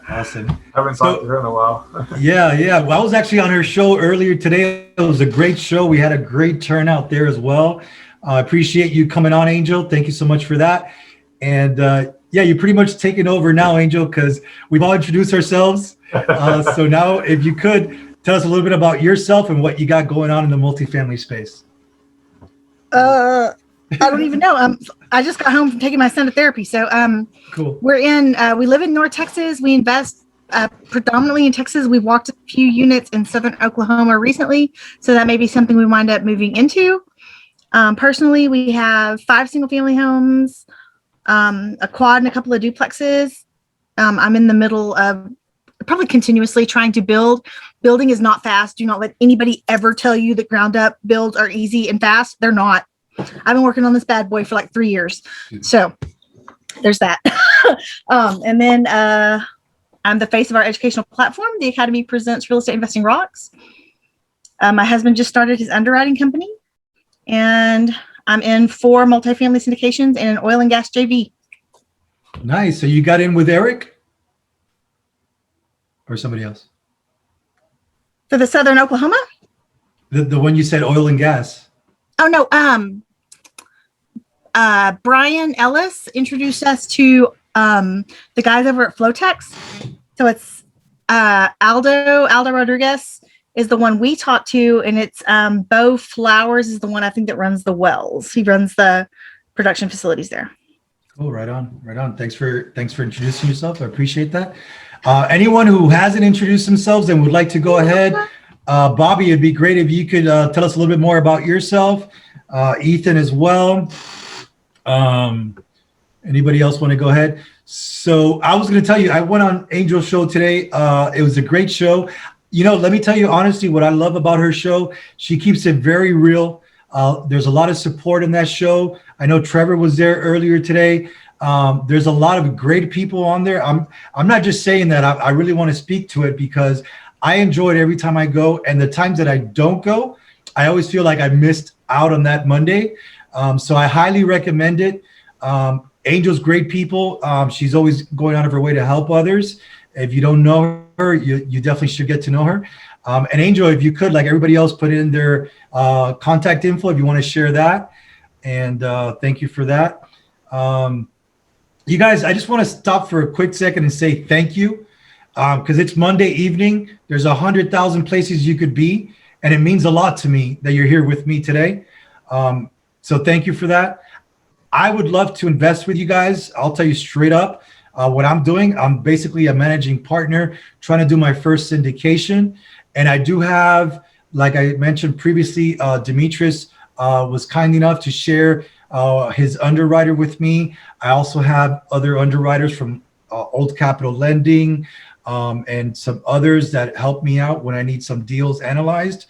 Awesome. I haven't talked to her in a while. Yeah. Well, I was actually on her show earlier today. It was a great show. We had a great turnout there as well. I appreciate you coming on, Angel. Thank you so much for that. And Yeah, you're pretty much taking over now, Angel, because we've all introduced ourselves. So now, if you could tell us a little bit about yourself and what you got going on in the multifamily space. I don't even know. I just got home from taking my son to therapy. So Cool. we live in North Texas. We invest predominantly in Texas. We've walked a few units in Southern Oklahoma recently. So that may be something we wind up moving into. Personally, we have 5 single family homes, a quad and a couple of duplexes. I'm in the middle of probably continuously trying to build. Building is not fast. Do not let anybody ever tell you that ground up builds are easy and fast. They're not. I've been working on this bad boy for like 3 years. So there's that. And then I'm the face of our educational platform. The Academy presents Real Estate Investing Rocks. My husband just started his underwriting company, and I'm in 4 multifamily syndications and an oil and gas JV. Nice. So you got in with Eric or somebody else? For the Southern Oklahoma? The one you said oil and gas. Oh, no. Brian Ellis introduced us to the guys over at Flotex. So it's Aldo Rodriguez is the one we talked to, and it's Bo Flowers is the one I think that runs the wells. He runs the production facilities there. Oh, right on, right on. Thanks for introducing yourself. I appreciate that. Anyone who hasn't introduced themselves and would like to go ahead, Bobby, it'd be great if you could tell us a little bit more about yourself. Ethan as well. Anybody else want to go ahead? So I was going to tell you, I went on Angel's show today. It was a great show. You know, let me tell you honestly, what I love about her show, she keeps it very real. There's a lot of support in that show. I know Trevor was there earlier today. There's a lot of great people on there. I'm not just saying that. I really want to speak to it because I enjoy it every time I go. And the times that I don't go, I always feel like I missed out on that Monday. So I highly recommend it. Angel's great people. She's always going out of her way to help others. If you don't know her, you definitely should get to know her. And Angel, if you could, like everybody else, put in their contact info if you want to share that. And thank you for that. You guys, I just want to stop for a quick second and say thank you because it's Monday evening. There's 100,000 places you could be, and it means a lot to me that you're here with me today. So thank you for that. I would love to invest with you guys. I'll tell you straight up what I'm doing. I'm basically a managing partner trying to do my first syndication. And I do have, like I mentioned previously, Demetrius was kind enough to share his underwriter with me. I also have other underwriters from Old Capital Lending and some others that help me out when I need some deals analyzed.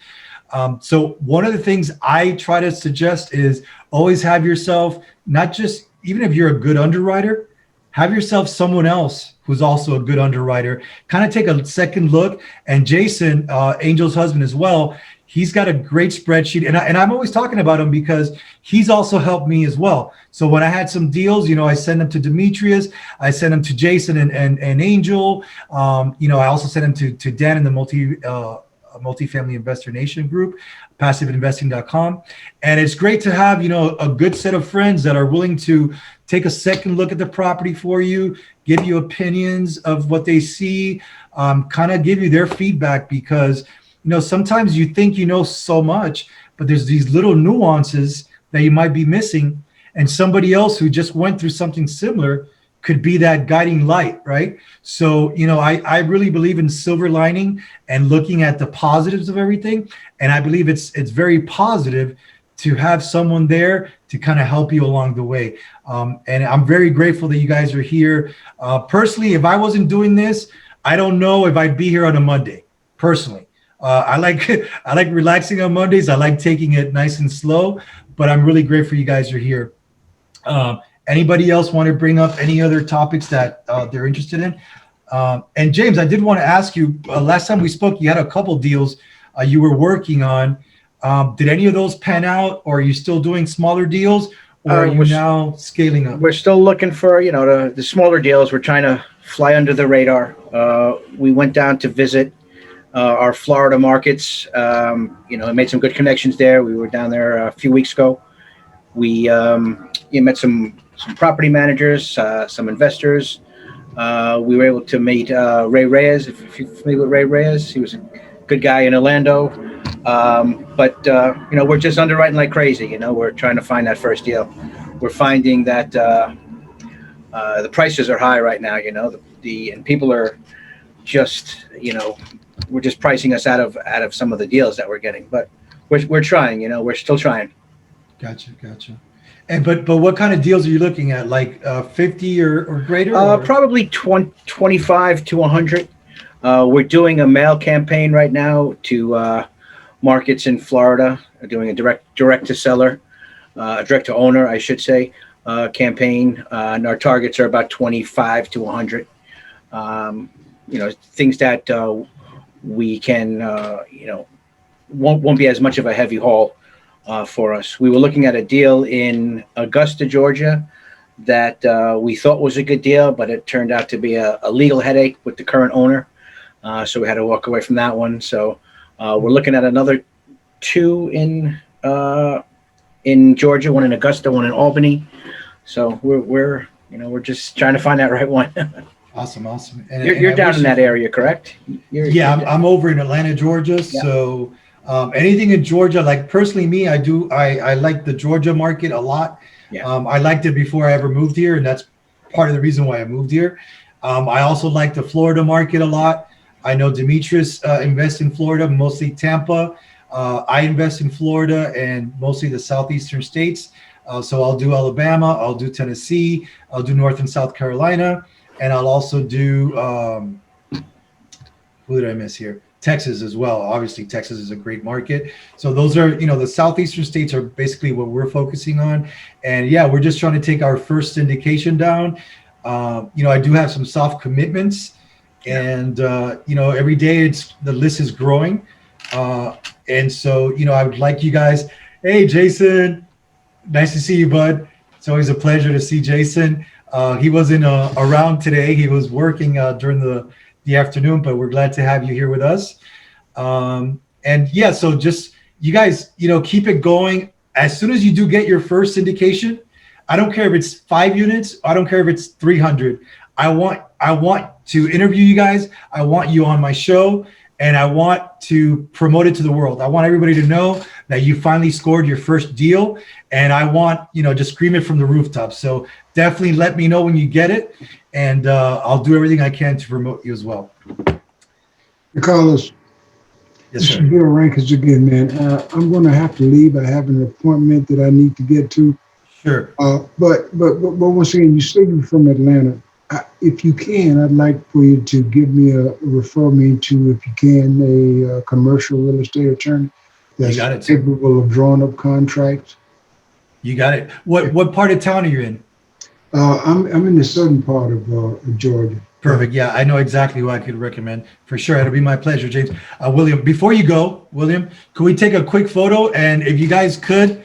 So one of the things I try to suggest is always have yourself, not just, even if you're a good underwriter, have yourself someone else who's also a good underwriter. Kind of take a second look. And Jason, Angel's husband as well, he's got a great spreadsheet. And I'm always talking about him because he's also helped me as well. So when I had some deals, you know, I send them to Demetrius, I send them to Jason and Angel. You know, I also send them to Dan in the Multifamily Investor Nation group, passiveinvesting.com. And it's great to have, you know, a good set of friends that are willing to take a second look at the property for you, give you opinions of what they see, kind of give you their feedback because, you know, sometimes you think you know so much, but there's these little nuances that you might be missing. And somebody else who just went through something similar could be that guiding light, right? So, you know, I really believe in silver lining and looking at the positives of everything. And I believe it's very positive to have someone there to kind of help you along the way. And I'm very grateful that you guys are here. Personally, if I wasn't doing this, I don't know if I'd be here on a Monday, personally. I like relaxing on Mondays. I like taking it nice and slow, but I'm really grateful you guys are here. Anybody else want to bring up any other topics that they're interested in? And James, I did want to ask you, last time we spoke, you had a couple deals you were working on. Did any of those pan out, or are you still doing smaller deals, or are you now scaling up? We're still looking for, you know, the smaller deals. We're trying to fly under the radar. We went down to visit our Florida markets. You know, made some good connections there. We were down there a few weeks ago. We met some some property managers, some investors. We were able to meet Ray Reyes. If you're familiar with Ray Reyes, he was a good guy in Orlando. But we're just underwriting like crazy. We're trying to find that first deal. We're finding that the prices are high right now. And people are just, we're just pricing us out of some of the deals that we're getting. But we're trying. We're still trying. Gotcha. And but what kind of deals are you looking at? Like 50 or greater? Probably 25 to 100. We're doing a mail campaign right now to markets in Florida. We're doing a direct to seller, direct to owner, I should say, campaign. And our targets are about 25 to 100. Things that we can, won't be as much of a heavy haul for us. We were looking at a deal in Augusta, Georgia, that we thought was a good deal, but it turned out to be a legal headache with the current owner. So we had to walk away from that one. So we're looking at another 2 in Georgia, 1 in Augusta, 1 in Albany. So we're just trying to find that right one. Awesome. And you're down in that area, correct? I'm over in Atlanta, Georgia. Yeah. So anything in Georgia, like personally me, I like the Georgia market a lot. Yeah. I liked it before I ever moved here, and that's part of the reason why I moved here. I also like the Florida market a lot. I know Demetrius invests in Florida, mostly Tampa. I invest in Florida and mostly the southeastern states. So I'll do Alabama, I'll do Tennessee, I'll do North and South Carolina, and I'll also do, who did I miss here? Texas as well. Obviously, Texas is a great market. So those are, the southeastern states are basically what we're focusing on. And yeah, we're just trying to take our first syndication down. I do have some soft commitments, and every day the list is growing. And so, I would like you guys. Hey, Jason, nice to see you, bud. It's always a pleasure to see Jason. He wasn't around today. He was working during the afternoon, but we're glad to have you here with us. And yeah, so just you guys, keep it going. As soon as you do get your first syndication, I don't care if it's 5 units, I don't care if it's 300. I want to interview you guys. I want you on my show, and I want to promote it to the world. I want everybody to know that you finally scored your first deal, and I want, just scream it from the rooftop. So definitely let me know when you get it, and I'll do everything I can to promote you as well. Carlos, yes, sir. Bill Rankins again, man. I'm going to have to leave. I have an appointment that I need to get to. Sure. But once again, you say you're from Atlanta. If you can, I'd like for you to refer me to, if you can, a commercial real estate attorney that's capable of drawing up contracts. You got it. What part of town are you in? I'm in the southern part of Georgia. Perfect. Yeah, I know exactly who I could recommend. For sure. It'll be my pleasure, James. William, before you go, could we take a quick photo? And if you guys could,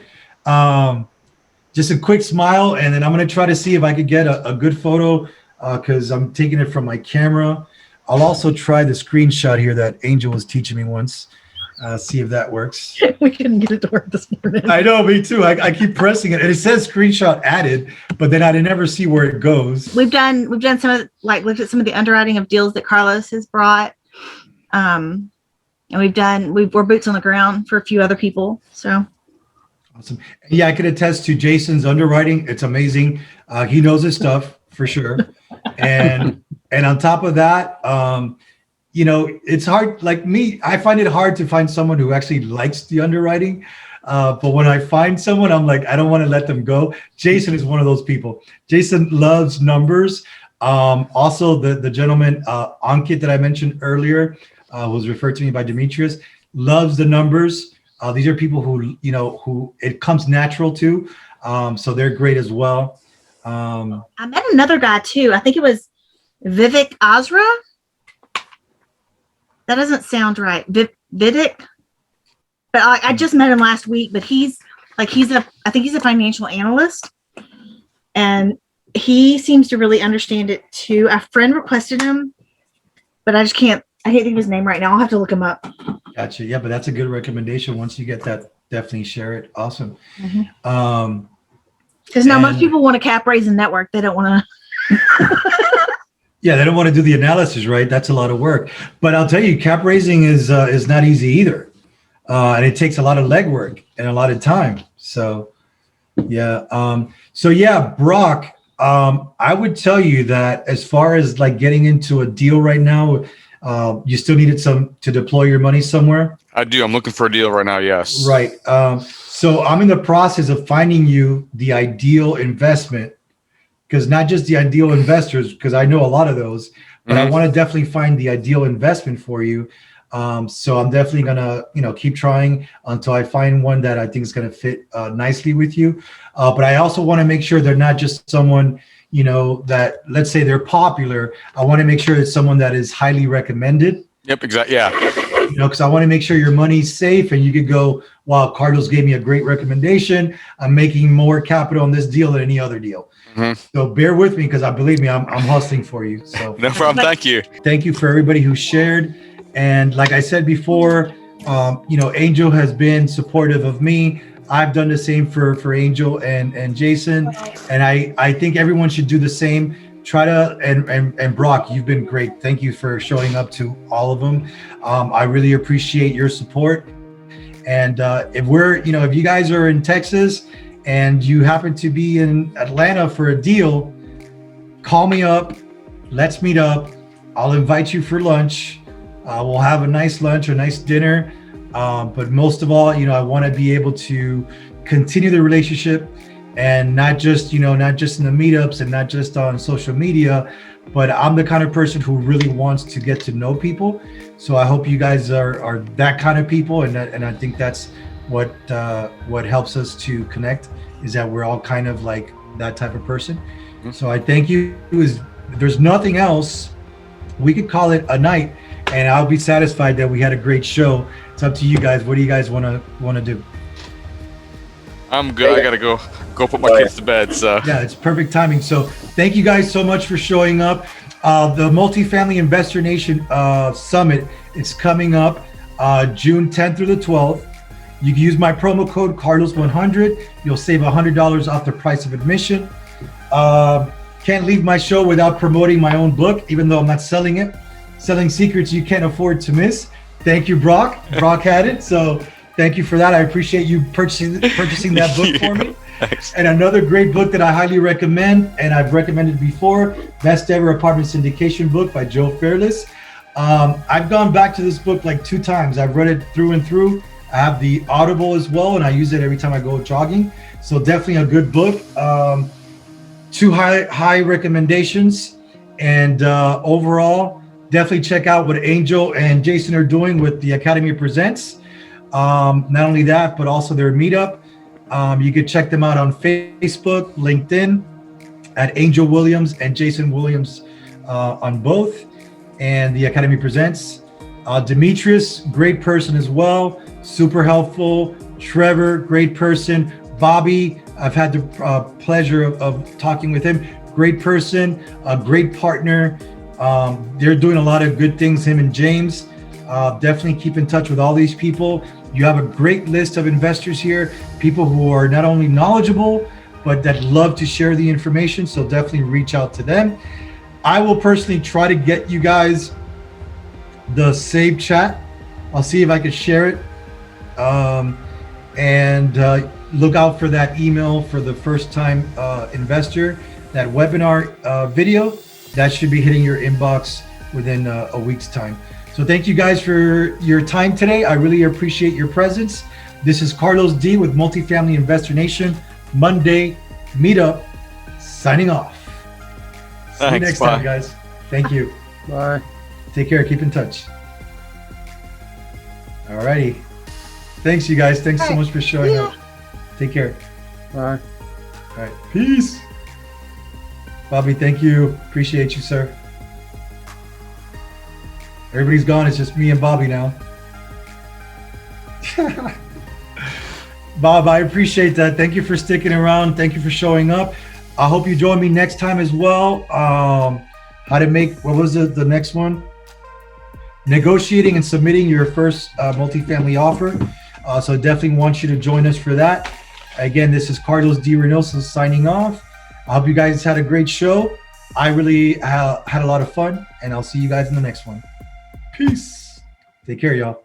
just a quick smile, and then I'm going to try to see if I could get a good photo, because I'm taking it from my camera. I'll also try the screenshot here that Angel was teaching me once. See if that works. We couldn't get it to work this morning. I know, me too. I keep pressing it, and it says screenshot added, but then I never see where it goes. We've done some of looked at some of the underwriting of deals that Carlos has brought, and we're boots on the ground for a few other people. So awesome. Yeah, I could attest to Jason's underwriting. It's amazing. He knows his stuff for sure, and on top of that, it's hard. Like me, I find it hard to find someone who actually likes the underwriting. But when I find someone, I'm like, I don't want to let them go. Jason is one of those people. Jason loves numbers. Also, the gentleman, Ankit, that I mentioned earlier, was referred to me by Demetrius, loves the numbers. These are people who it comes natural to. So they're great as well. I met another guy too. I think it was Vivek Azra. That doesn't sound right. Vidic. But I just met him last week, but I think he's a financial analyst, and he seems to really understand it too. A friend requested him, but I can't think of his name right now. I'll have to look him up. Gotcha. Yeah, but that's a good recommendation. Once you get that, definitely share it. Awesome. Mm-hmm. Because now most And- people want to cap raise and network. They don't want to. Yeah, they don't want to do the analysis, right? That's a lot of work. But I'll tell you, cap raising is not easy either, and it takes a lot of legwork and a lot of time. So, yeah. Brock, I would tell you that as far as like getting into a deal right now, you still needed to deploy your money somewhere. I do. I'm looking for a deal right now. Yes. Right. So I'm in the process of finding you the ideal investment, because not just the ideal investors, because I know a lot of those, but I want to definitely find the ideal investment for you. So I'm definitely gonna, keep trying until I find one that I think is gonna fit nicely with you. But I also want to make sure they're not just someone, that, let's say they're popular. I want to make sure it's someone that is highly recommended. Yep. Exactly. Yeah. Because I want to make sure your money's safe and you could go, wow, Carlos gave me a great recommendation. I'm making more capital on this deal than any other deal. So bear with me, because I believe me, I'm hustling for you. So No problem. Thank you. Thank you for everybody who shared. And like I said before, Angel has been supportive of me. I've done the same for Angel and Jason. And I think everyone should do the same. Try to, and Brock, you've been great. Thank you for showing up to all of them. I really appreciate your support. And if you guys are in Texas and you happen to be in Atlanta for a deal, call me up. Let's meet up. I'll invite you for lunch. We'll have a nice lunch or nice dinner. But most of all, I want to be able to continue the relationship, and not just in the meetups and not just on social media, but I'm the kind of person who really wants to get to know people. So I hope you guys are that kind of people. And I think that's what helps us to connect, is that we're all kind of like that type of person. So I thank you. If there's nothing else, we could call it a night, and I'll be satisfied that we had a great show. It's up to you guys. What do you guys want to do? I'm good. I gotta go put my kids to bed. So yeah, it's perfect timing. So thank you guys so much for showing up. The Multifamily Investor Nation Summit, it's coming up June 10th through the 12th. You can use my promo code Carlos100. You'll save $100 off the price of admission. Can't leave my show without promoting my own book, even though I'm not selling it. Selling Secrets You Can't Afford to Miss. Thank you, Brock. Brock had it, so thank you for that. I appreciate you purchasing that book for me. Thanks. And another great book that I highly recommend, and I've recommended before, Best Ever Apartment Syndication book by Joe Fairless. I've gone back to this book like 2 times. I've read it through and through. I have the Audible as well, and I use it every time I go jogging. So definitely a good book. 2 high recommendations. And overall, definitely check out what Angel and Jason are doing with the Academy Presents. Not only that, but also their meetup. You could check them out on Facebook, LinkedIn, at Angel Williams and Jason Williams on both, and the Academy Presents. Demetrius, great person as well, super helpful. Trevor, great person. Bobby, I've had the pleasure of talking with him. Great person, a great partner. They're doing a lot of good things, him and James. Definitely keep in touch with all these people. You have a great list of investors here, people who are not only knowledgeable, but that love to share the information. So definitely reach out to them. I will personally try to get you guys the saved chat. I'll see if I can share it. And look out for that email for the first time investor, that webinar video. That should be hitting your inbox within a week's time. So thank you guys for your time today. I really appreciate your presence. This is Carlos D with Multifamily Investor Nation Monday Meetup, signing off. See you next time, guys. Thank you. Bye. Take care. Keep in touch. All righty. Thanks, you guys. Thanks so much for showing up. Take care. Bye. All right. Peace. Bobby, thank you. Appreciate you, sir. Everybody's gone. It's just me and Bobby now. Bob, I appreciate that. Thank you for sticking around. Thank you for showing up. I hope you join me next time as well. How to make, what was the next one? Negotiating and submitting your first multifamily offer. So definitely want you to join us for that. Again, this is Carlos D. Reinoso signing off. I hope you guys had a great show. I really had a lot of fun, and I'll see you guys in the next one. Peace. Take care, y'all.